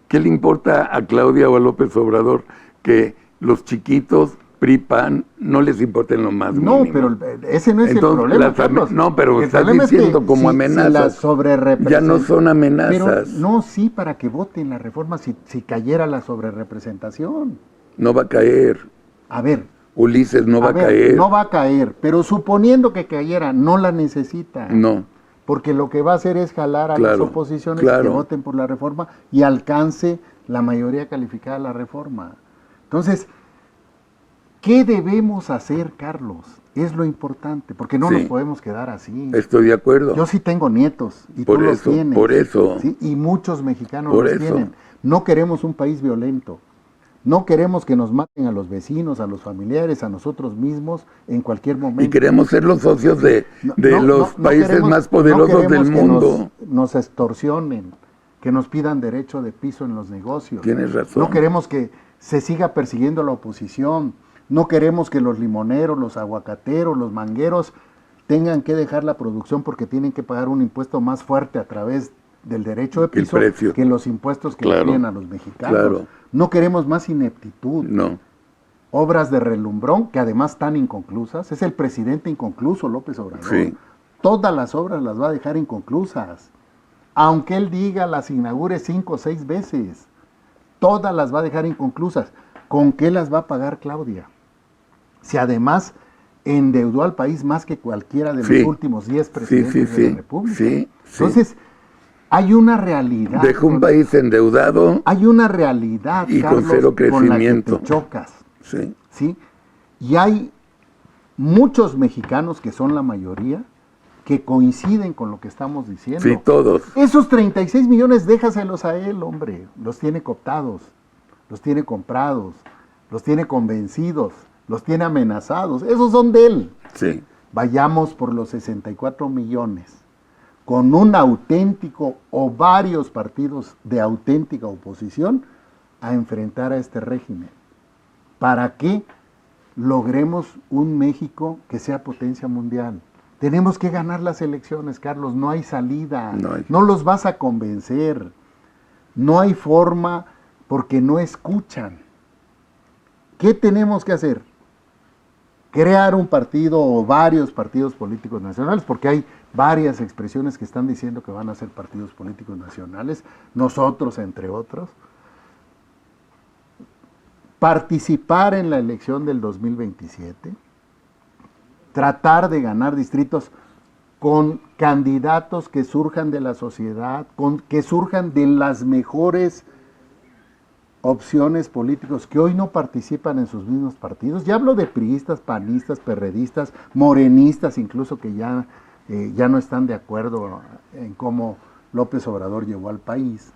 ¿Qué le importa a Claudia o a López Obrador que los chiquitos PRI-PAN no les importen lo más mínimo? No, pero ese no es el problema, Carlos. No, pero estás diciendo como amenazas. Ya no son amenazas. Pero no, sí, para que voten la reforma si cayera la sobrerepresentación. No va a caer. A ver. Ulises, no va a caer. No va a caer, pero suponiendo que cayera, no la necesita. No. Porque lo que va a hacer es jalar a las oposiciones que voten por la reforma y alcance la mayoría calificada de la reforma. Entonces, ¿Qué debemos hacer, Carlos? Es lo importante, porque no nos podemos quedar así. Estoy de acuerdo. Yo sí tengo nietos, y tú los tienes. Por eso. ¿Sí? Y muchos mexicanos los tienen. No queremos un país violento. No queremos que nos maten a los vecinos, a los familiares, a nosotros mismos en cualquier momento. Y queremos ser los socios de los países más poderosos del mundo. Nos extorsionen, que nos pidan derecho de piso en los negocios. Tienes razón. No queremos que se siga persiguiendo a la oposición. No queremos que los limoneros, los aguacateros, los mangueros tengan que dejar la producción porque tienen que pagar un impuesto más fuerte a través del derecho de piso que los impuestos que tienen a los mexicanos. Claro. No queremos más ineptitud. No. Obras de relumbrón que además están inconclusas. Es el presidente inconcluso, López Obrador. Sí. Todas las obras las va a dejar inconclusas. Aunque él diga las inaugure 5 o 6 veces, todas las va a dejar inconclusas. ¿Con qué las va a pagar Claudia? Si además endeudó al país más que cualquiera de los últimos 10 presidentes de la República. Entonces, hay una realidad. Dejó un país endeudado. Hay una realidad, y Carlos, con cero crecimiento. Con la que te chocas. Sí. Y hay muchos mexicanos, que son la mayoría, que coinciden con lo que estamos diciendo. Sí, todos. Esos 36 millones, déjaselos a él, hombre. Los tiene cooptados, los tiene comprados, los tiene convencidos, los tiene amenazados. Esos son de él. Sí. Vayamos por los 64 millones, con un auténtico o varios partidos de auténtica oposición, a enfrentar a este régimen. ¿Para que logremos un México que sea potencia mundial? Tenemos que ganar las elecciones, Carlos. No hay salida. No los vas a convencer. No hay forma, porque no escuchan. ¿Qué tenemos que hacer? Crear un partido o varios partidos políticos nacionales, porque hay varias expresiones que están diciendo que van a ser partidos políticos nacionales, nosotros entre otros. Participar en la elección del 2027, tratar de ganar distritos con candidatos que surjan de la sociedad, que surjan de las mejores opciones políticos que hoy no participan en sus mismos partidos. Ya hablo de priistas, panistas, perredistas, morenistas, incluso que ya no están de acuerdo en cómo López Obrador llevó al país,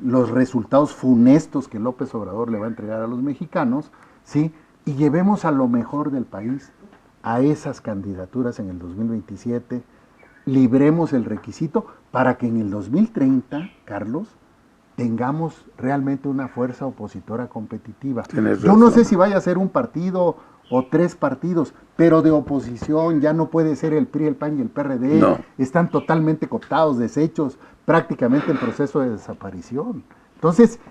los resultados funestos que López Obrador le va a entregar a los mexicanos, ¿sí? Y llevemos a lo mejor del país a esas candidaturas en el 2027, libremos el requisito para que en el 2030, Carlos, tengamos realmente una fuerza opositora competitiva. Yo no sé si vaya a ser un partido o 3 partidos, pero de oposición. Ya no puede ser el PRI, el PAN y el PRD. No. Están totalmente cooptados, deshechos, prácticamente en proceso de desaparición. Entonces,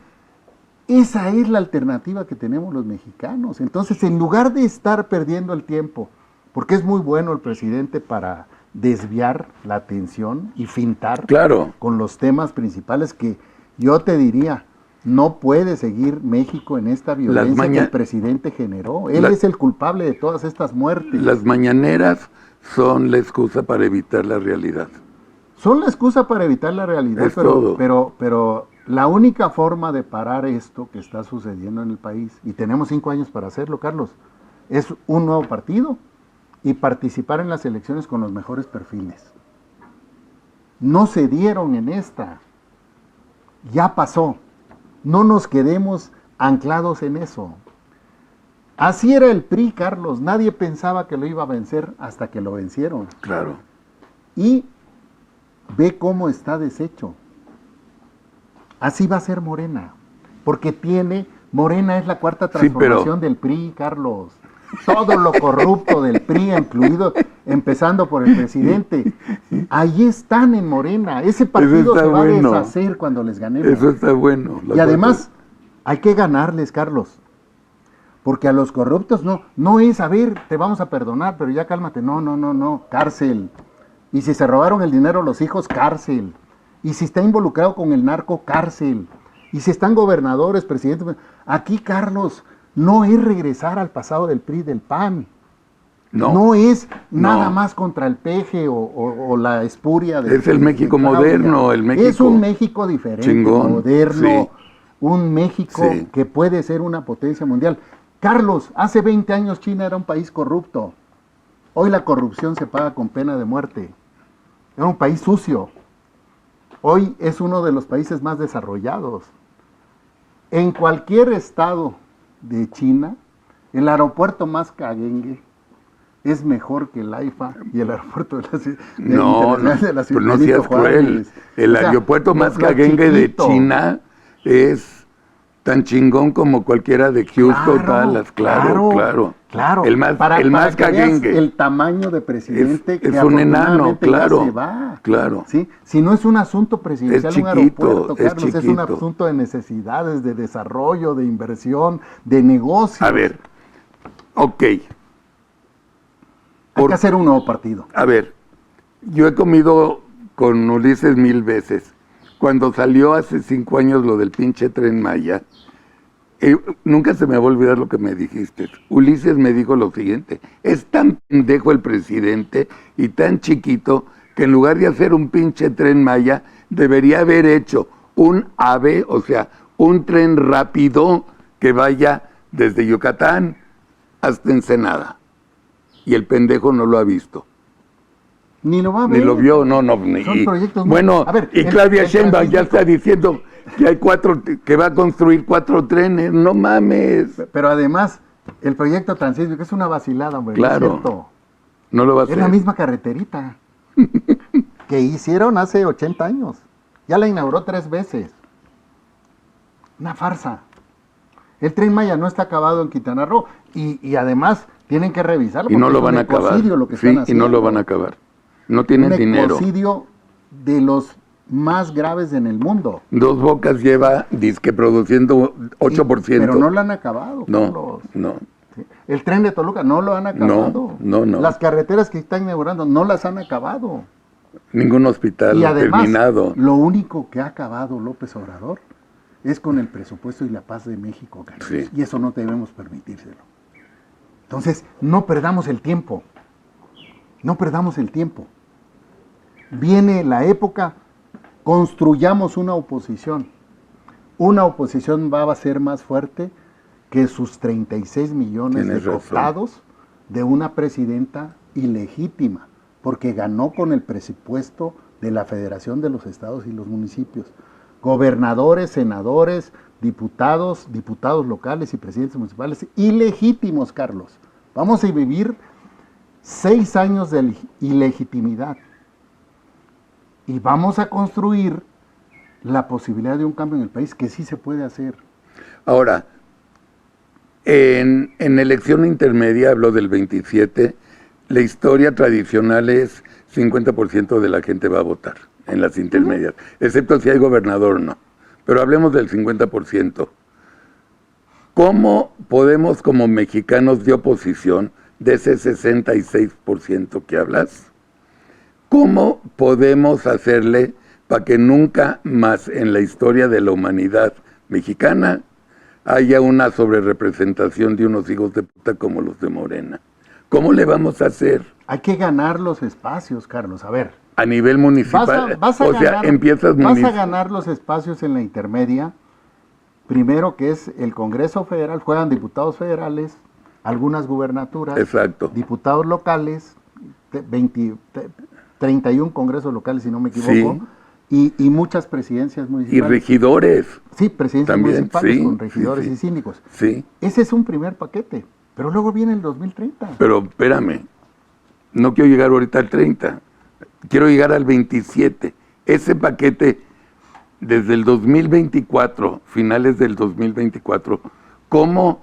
esa es la alternativa que tenemos los mexicanos. Entonces, en lugar de estar perdiendo el tiempo, porque es muy bueno el presidente para desviar la atención y fintar con los temas principales, que yo te diría, no puede seguir México en esta violencia que el presidente generó. Él es el culpable de todas estas muertes. Las mañaneras son la excusa para evitar la realidad. Son la excusa para evitar la realidad, pero la única forma de parar esto que está sucediendo en el país, y tenemos 5 años para hacerlo, Carlos, es un nuevo partido y participar en las elecciones con los mejores perfiles. No se dieron en esta. Ya pasó. No nos quedemos anclados en eso. Así era el PRI, Carlos. Nadie pensaba que lo iba a vencer hasta que lo vencieron. Claro. Y ve cómo está deshecho. Así va a ser Morena. Porque Morena es la 4ª transformación del PRI, Carlos. Todo lo corrupto del PRI, incluido, empezando por el presidente, ahí están en Morena. Ese partido se va a deshacer cuando les ganemos. Eso está bueno. Y además, hay que ganarles, Carlos. Porque a los corruptos no es, a ver, te vamos a perdonar, pero ya cálmate. No, cárcel. Y si se robaron el dinero los hijos, cárcel. Y si está involucrado con el narco, cárcel. Y si están gobernadores, presidentes. Aquí, Carlos, no es regresar al pasado del PRI, del PAN. No es nada más contra el peje o la espuria. Es el México moderno, el México. Es un México diferente, chingón, moderno, un México que puede ser una potencia mundial. Carlos, hace 20 años China era un país corrupto. Hoy la corrupción se paga con pena de muerte. Era un país sucio. Hoy es uno de los países más desarrollados. En cualquier estado de China, el aeropuerto más caguengue es mejor que el AIFA y el aeropuerto de la ciudad. Pero no seas cruel. El aeropuerto más caguengue de China es tan chingón como cualquiera de Houston, Dallas, claro. El más caguengue. El tamaño de presidente es un enano, claro. Se va, claro. ¿sí? Si no es un asunto presidencial, es chiquito, un aeropuerto, Carlos, es un asunto de necesidades, de desarrollo, de inversión, de negocios. A ver, ok. Hay que hacer un nuevo partido. A ver, yo he comido con Ulises 1000 veces. Cuando salió hace 5 años lo del pinche Tren Maya, nunca se me va a olvidar lo que me dijiste. Ulises me dijo lo siguiente: es tan pendejo el presidente y tan chiquito que en lugar de hacer un pinche Tren Maya, debería haber hecho un AVE, o sea, un tren rápido que vaya desde Yucatán hasta Ensenada. Y el pendejo no lo ha visto. Ni lo va a ver. Ni lo vio, no. Son proyectos bueno, a ver, y Claudia Sheinbaum ya está diciendo que va a construir 4 trenes, no mames. Pero además, el proyecto transísmico es una vacilada, hombre. Claro. No es cierto. No lo va a hacer. Es la misma carreterita que hicieron hace 80 años. Ya la inauguró 3 veces. Una farsa. El Tren Maya no está acabado en Quintana Roo. Y además tienen que revisarlo. Y no lo van a acabar. Y no lo van a acabar. No tienen dinero. Un ecocidio de los más graves en el mundo. Dos Bocas lleva, disque produciendo 8%. Pero no lo han acabado, Carlos. No. ¿Sí? El tren de Toluca no lo han acabado. No. Las carreteras que están inaugurando no las han acabado. Ningún hospital y además, terminado. Lo único que ha acabado López Obrador es con el presupuesto y la paz de México, Carlos. Sí. Y eso no debemos permitírselo. Entonces, no perdamos el tiempo. No perdamos el tiempo. Viene la época, construyamos una oposición. Una oposición va a ser más fuerte que sus 36 millones de cooptados de una presidenta ilegítima, porque ganó con el presupuesto de la Federación de los Estados y los municipios. Gobernadores, senadores, diputados locales y presidentes municipales ilegítimos, Carlos. Vamos a vivir 6 años de ilegitimidad. Y vamos a construir la posibilidad de un cambio en el país que sí se puede hacer. Ahora, en elección intermedia, hablo del 27, la historia tradicional es 50% de la gente va a votar en las intermedias, excepto si hay gobernador o no. Pero hablemos del 50%. ¿Cómo podemos, como mexicanos de oposición, de ese 66% que hablas, cómo podemos hacerle para que nunca más en la historia de la humanidad mexicana haya una sobrerepresentación de unos hijos de puta como los de Morena? ¿Cómo le vamos a hacer? Hay que ganar los espacios, Carlos. A ver. A nivel municipal. Vas a ganar los espacios en la intermedia. Primero, que es el Congreso Federal, juegan diputados federales, algunas gubernaturas, exacto, diputados locales, 31 congresos locales, si no me equivoco, sí. y muchas presidencias municipales. Y regidores. Sí, presidencias también, municipales sí, con regidores sí. y síndicos. Sí. Ese es un primer paquete, pero luego viene el 2030. Pero espérame, no quiero llegar ahorita al 30, quiero llegar al 27. Ese paquete, desde el 2024, finales del 2024, ¿cómo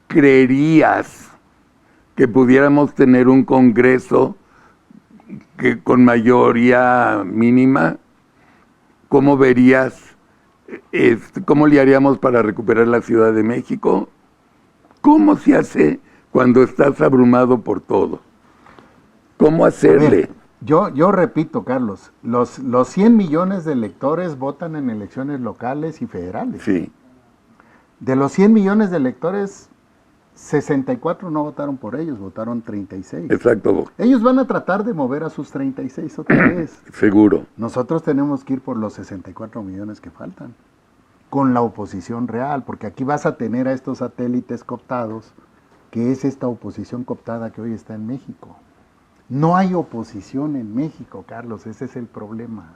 creerías que pudiéramos tener un Congreso que con mayoría mínima? ¿Cómo verías, cómo le haríamos para recuperar la Ciudad de México? ¿Cómo se hace cuando estás abrumado por todo? ¿Cómo hacerle? Yo repito, Carlos, los 100 millones de electores votan en elecciones locales y federales. Sí. De los 100 millones de electores, 64 no votaron por ellos, votaron 36. Exacto. Ellos van a tratar de mover a sus 36 otra vez. Seguro. Nosotros tenemos que ir por los 64 millones que faltan. con la oposición real, porque aquí vas a tener a estos satélites cooptados, que es esta oposición cooptada que hoy está en México. No hay oposición en México, Carlos, ese es el problema.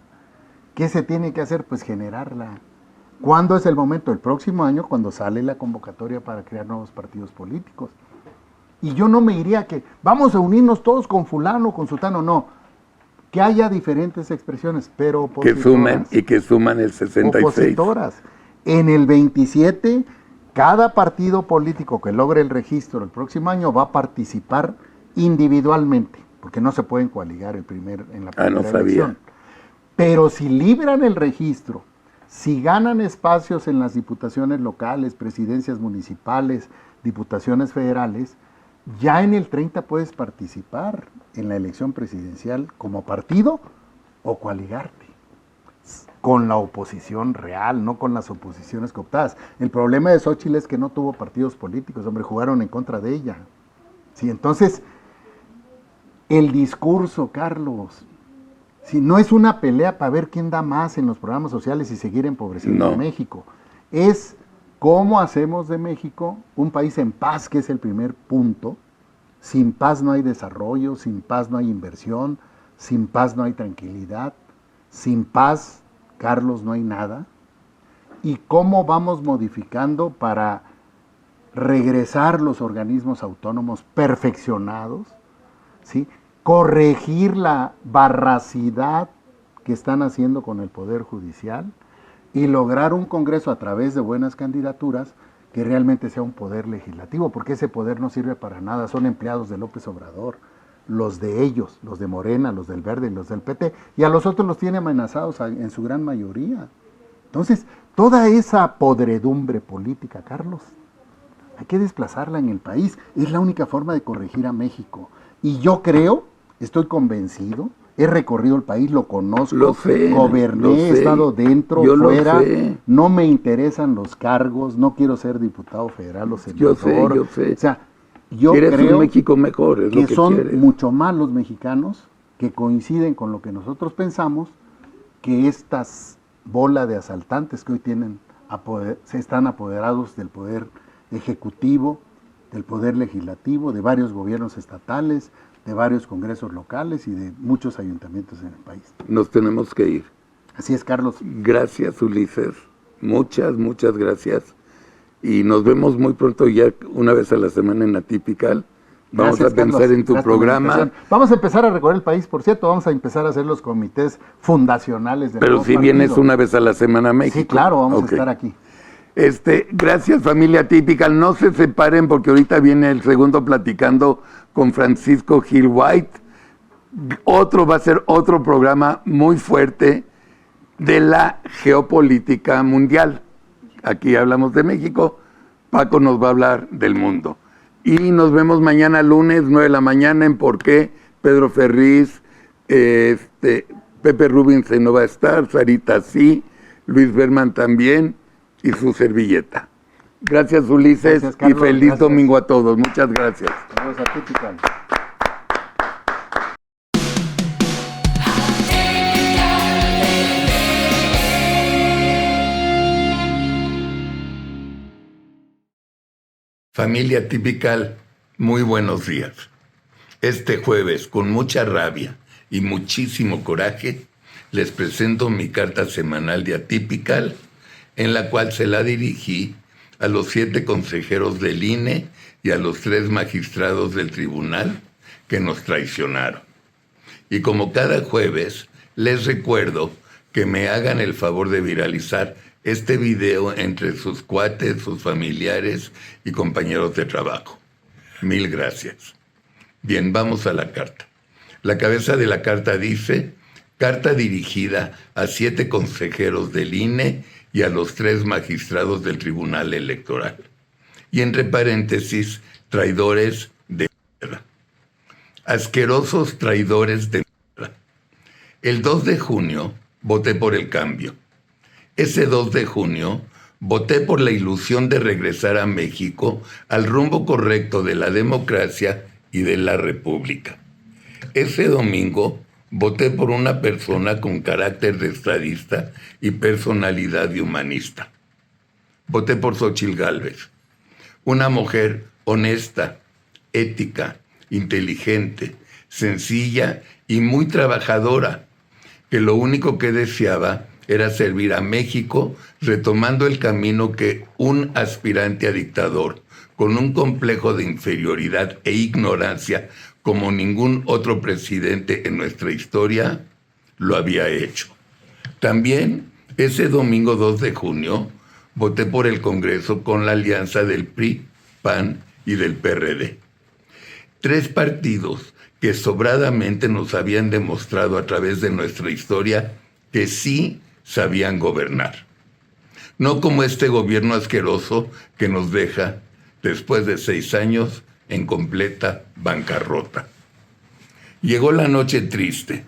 ¿Qué se tiene que hacer? Pues generarla. ¿Cuándo es el momento? El próximo año, cuando sale la convocatoria para crear nuevos partidos políticos. Y yo no me iría que vamos a unirnos todos con fulano, con sutano, no. Que haya diferentes expresiones, pero opositoras. Que suman el 66. Opositoras. En el 27, cada partido político que logre el registro el próximo año va a participar individualmente, porque no se pueden coaligar en la primera elección. Pero si libran el registro, si ganan espacios en las diputaciones locales, presidencias municipales, diputaciones federales, ya en el 30 puedes participar en la elección presidencial como partido o coaligarte con la oposición real, no con las oposiciones cooptadas. El problema de Xóchitl es que no tuvo partidos políticos, hombre, jugaron en contra de ella. Sí, entonces, el discurso, Carlos, si no es una pelea para ver quién da más en los programas sociales y seguir empobreciendo a México, es cómo hacemos de México un país en paz, que es el primer punto. Sin paz no hay desarrollo, sin paz no hay inversión, sin paz no hay tranquilidad, sin paz, Carlos, no hay nada. ¿Y cómo vamos modificando para regresar los organismos autónomos perfeccionados? ¿Sí? Corregir la barracidad que están haciendo con el Poder Judicial y lograr un Congreso a través de buenas candidaturas que realmente sea un poder legislativo, porque ese poder no sirve para nada, son empleados de López Obrador, los de ellos, los de Morena, los del Verde y los del PT, y a los otros los tiene amenazados en su gran mayoría. Entonces, toda esa podredumbre política, Carlos, hay que desplazarla en el país, es la única forma de corregir a México. Y yo creo, estoy convencido, he recorrido el país, lo conozco, goberné, he estado dentro, fuera, no me interesan los cargos, no quiero ser diputado federal o senador. Yo sé. O sea, yo creo un México mejor, es que lo que son quieres. mucho más los mexicanos que coinciden con lo que nosotros pensamos, que estas bola de asaltantes que hoy se están apoderados del poder ejecutivo, del poder legislativo, de varios gobiernos estatales, de varios congresos locales y de muchos ayuntamientos en el país. Nos tenemos que ir. Así es, Carlos. Gracias, Ulises. Muchas gracias. Y nos vemos muy pronto, ya una vez a la semana en Atypical. Vamos a pensar, Carlos, en tu programa. Vamos a empezar a recorrer el país, por cierto, vamos a empezar a hacer los comités fundacionales del Pero si partido. Vienes una vez a la semana a México. Sí, claro, vamos a estar aquí. Gracias, familia Atypical. No se separen porque ahorita viene el segundo platicando con Francisco Gil White. Va a ser otro programa muy fuerte de la geopolítica mundial. Aquí hablamos de México, Paco nos va a hablar del mundo. Y nos vemos mañana lunes, 9 de la mañana, en Por qué. Pedro Ferriz, Pepe Rubinstein no va a estar, Sarita sí, Luis Berman también, y su servilleta. Gracias, Ulises, gracias, Carlos, y feliz domingo a todos. Muchas gracias. Saludos a Atypical. Familia Atypical, muy buenos días. Este jueves, con mucha rabia y muchísimo coraje, les presento mi carta semanal de Atypical, en la cual se la dirigí a los 7 consejeros del INE y a los 3 magistrados del tribunal que nos traicionaron. Y como cada jueves, les recuerdo que me hagan el favor de viralizar este video entre sus cuates, sus familiares y compañeros de trabajo. Mil gracias. Bien, vamos a la carta. La cabeza de la carta dice: carta dirigida a 7 consejeros del INE y a los 3 magistrados del Tribunal Electoral. Y entre paréntesis, traidores de mierda. Asquerosos traidores de mierda. El 2 de junio voté por el cambio. Ese 2 de junio voté por la ilusión de regresar a México al rumbo correcto de la democracia y de la república. Ese domingo voté por una persona con carácter de estadista y personalidad de humanista. voté por Xóchitl Gálvez, una mujer honesta, ética, inteligente, sencilla y muy trabajadora, que lo único que deseaba era servir a México, retomando el camino que un aspirante a dictador, con un complejo de inferioridad e ignorancia como ningún otro presidente en nuestra historia, lo había hecho. También, ese domingo 2 de junio, voté por el Congreso con la alianza del PRI, PAN y del PRD. 3 partidos que sobradamente nos habían demostrado a través de nuestra historia que sí sabían gobernar. No como este gobierno asqueroso que nos deja, después de 6 años, en completa bancarrota. Llegó la noche triste.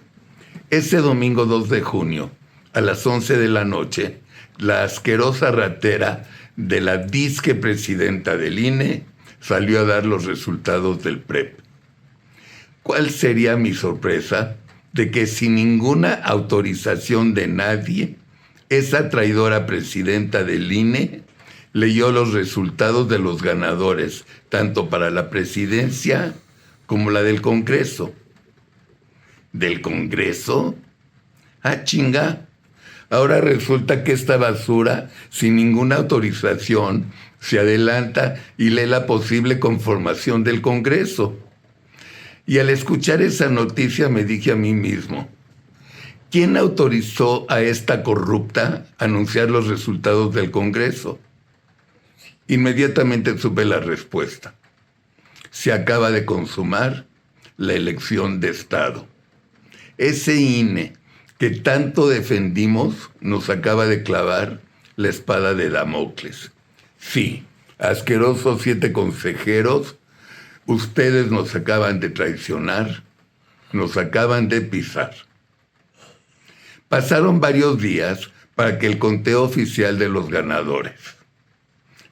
Ese domingo 2 de junio, a las 11 de la noche, la asquerosa ratera de la disque presidenta del INE salió a dar los resultados del PREP. ¿Cuál sería mi sorpresa de que sin ninguna autorización de nadie, esa traidora presidenta del INE leyó los resultados de los ganadores, tanto para la presidencia como la del Congreso? ¿Del Congreso? ¡Ah, chinga! Ahora resulta que esta basura, sin ninguna autorización, se adelanta y lee la posible conformación del Congreso. Y al escuchar esa noticia me dije a mí mismo, ¿quién autorizó a esta corrupta a anunciar los resultados del Congreso? Inmediatamente supe la respuesta. Se acaba de consumar la elección de Estado. Ese INE que tanto defendimos nos acaba de clavar la espada de Damocles. Sí, asquerosos 7 consejeros, ustedes nos acaban de traicionar, nos acaban de pisar. Pasaron varios días para que el conteo oficial de los ganadores.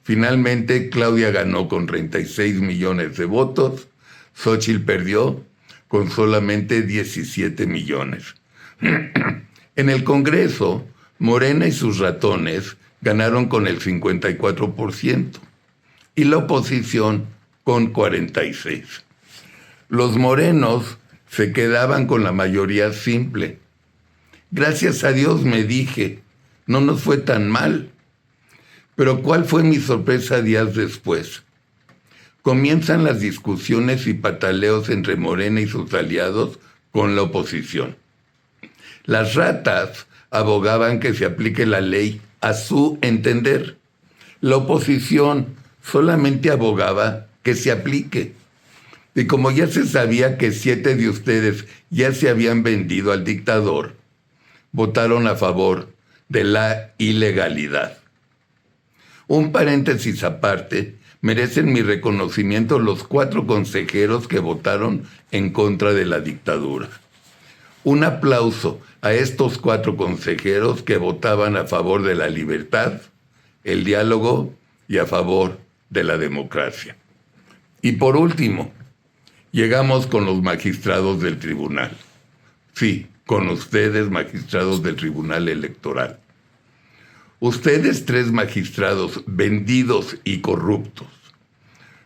Finalmente, Claudia ganó con 36 millones de votos, Xóchitl perdió con solamente 17 millones. En el Congreso, Morena y sus ratones ganaron con el 54% y la oposición con 46%. Los morenos se quedaban con la mayoría simple. Gracias a Dios, me dije, no nos fue tan mal. Pero ¿cuál fue mi sorpresa días después? Comienzan las discusiones y pataleos entre Morena y sus aliados con la oposición. Las ratas abogaban que se aplique la ley a su entender. La oposición solamente abogaba que se aplique. Y como ya se sabía que 7 de ustedes ya se habían vendido al dictador, votaron a favor de la ilegalidad. Un paréntesis aparte, merecen mi reconocimiento los 4 consejeros que votaron en contra de la dictadura. Un aplauso a estos 4 consejeros que votaban a favor de la libertad, el diálogo y a favor de la democracia. Y por último, llegamos con los magistrados del tribunal. Sí, con ustedes, magistrados del Tribunal Electoral. Ustedes 3 magistrados vendidos y corruptos.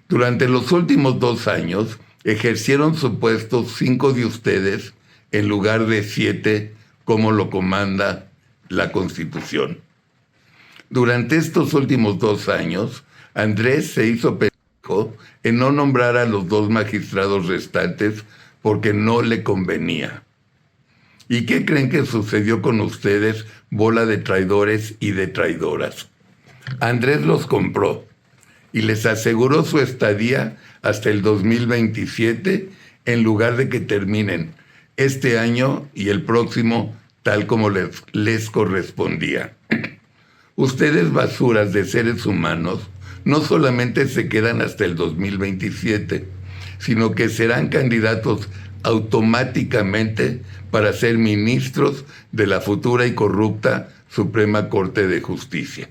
Durante los últimos 2 años ejercieron su puesto 5 de ustedes en lugar de 7 como lo comanda la Constitución. Durante estos últimos 2 años, Andrés se hizo pendejo en no nombrar a los 2 magistrados restantes porque no le convenía. ¿Y qué creen que sucedió con ustedes, bola de traidores y de traidoras? Andrés los compró y les aseguró su estadía hasta el 2027 en lugar de que terminen este año y el próximo tal como les correspondía. Ustedes, basuras de seres humanos, no solamente se quedan hasta el 2027, sino que serán candidatos automáticamente para ser ministros de la futura y corrupta Suprema Corte de Justicia.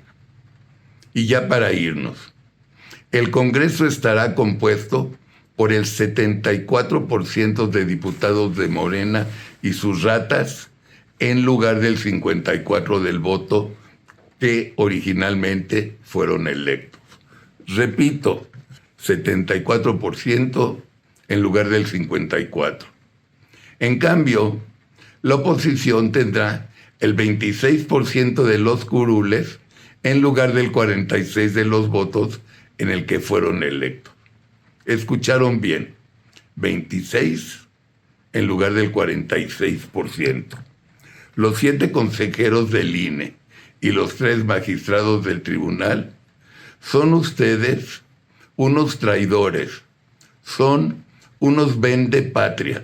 Y ya para irnos, el Congreso estará compuesto por el 74% de diputados de Morena y sus ratas, en lugar del 54% del voto que originalmente fueron electos. Repito, 74% en lugar del 54%. En cambio, la oposición tendrá el 26% de los curules en lugar del 46% de los votos en el que fueron electos. Escucharon bien, 26 en lugar del 46%. Los 7 consejeros del INE y los 3 magistrados del tribunal son ustedes unos traidores, son unos vendepatrias,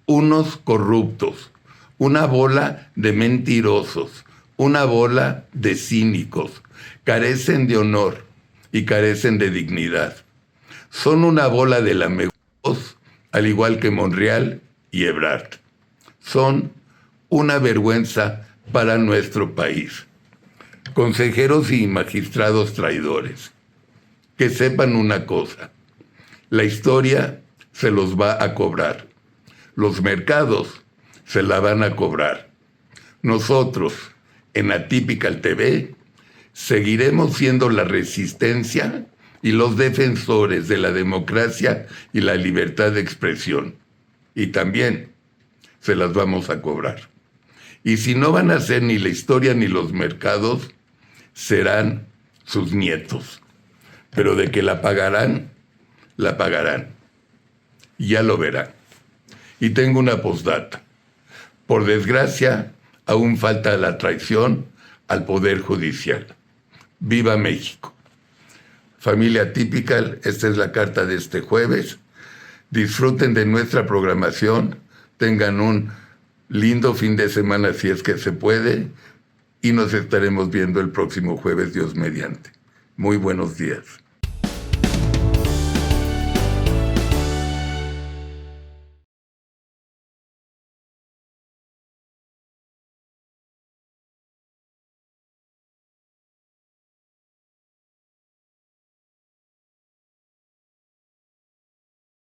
unos corruptos, una bola de mentirosos, una bola de cínicos, carecen de honor y carecen de dignidad. Son una bola de lamegos, al igual que Monreal y Ebrard. Son una vergüenza para nuestro país. Consejeros y magistrados traidores, que sepan una cosa, la historia se los va a cobrar, los mercados se la van a cobrar. Nosotros, en Atypical TV, seguiremos siendo la resistencia y los defensores de la democracia y la libertad de expresión. Y también se las vamos a cobrar. Y si no van a ser ni la historia ni los mercados, serán sus nietos. Pero de que la pagarán, la pagarán. Ya lo verán. Y tengo una postdata. Por desgracia, aún falta la traición al Poder Judicial. ¡Viva México! Familia Atypical, esta es la carta de este jueves. Disfruten de nuestra programación, tengan un lindo fin de semana si es que se puede y nos estaremos viendo el próximo jueves, Dios mediante. Muy buenos días.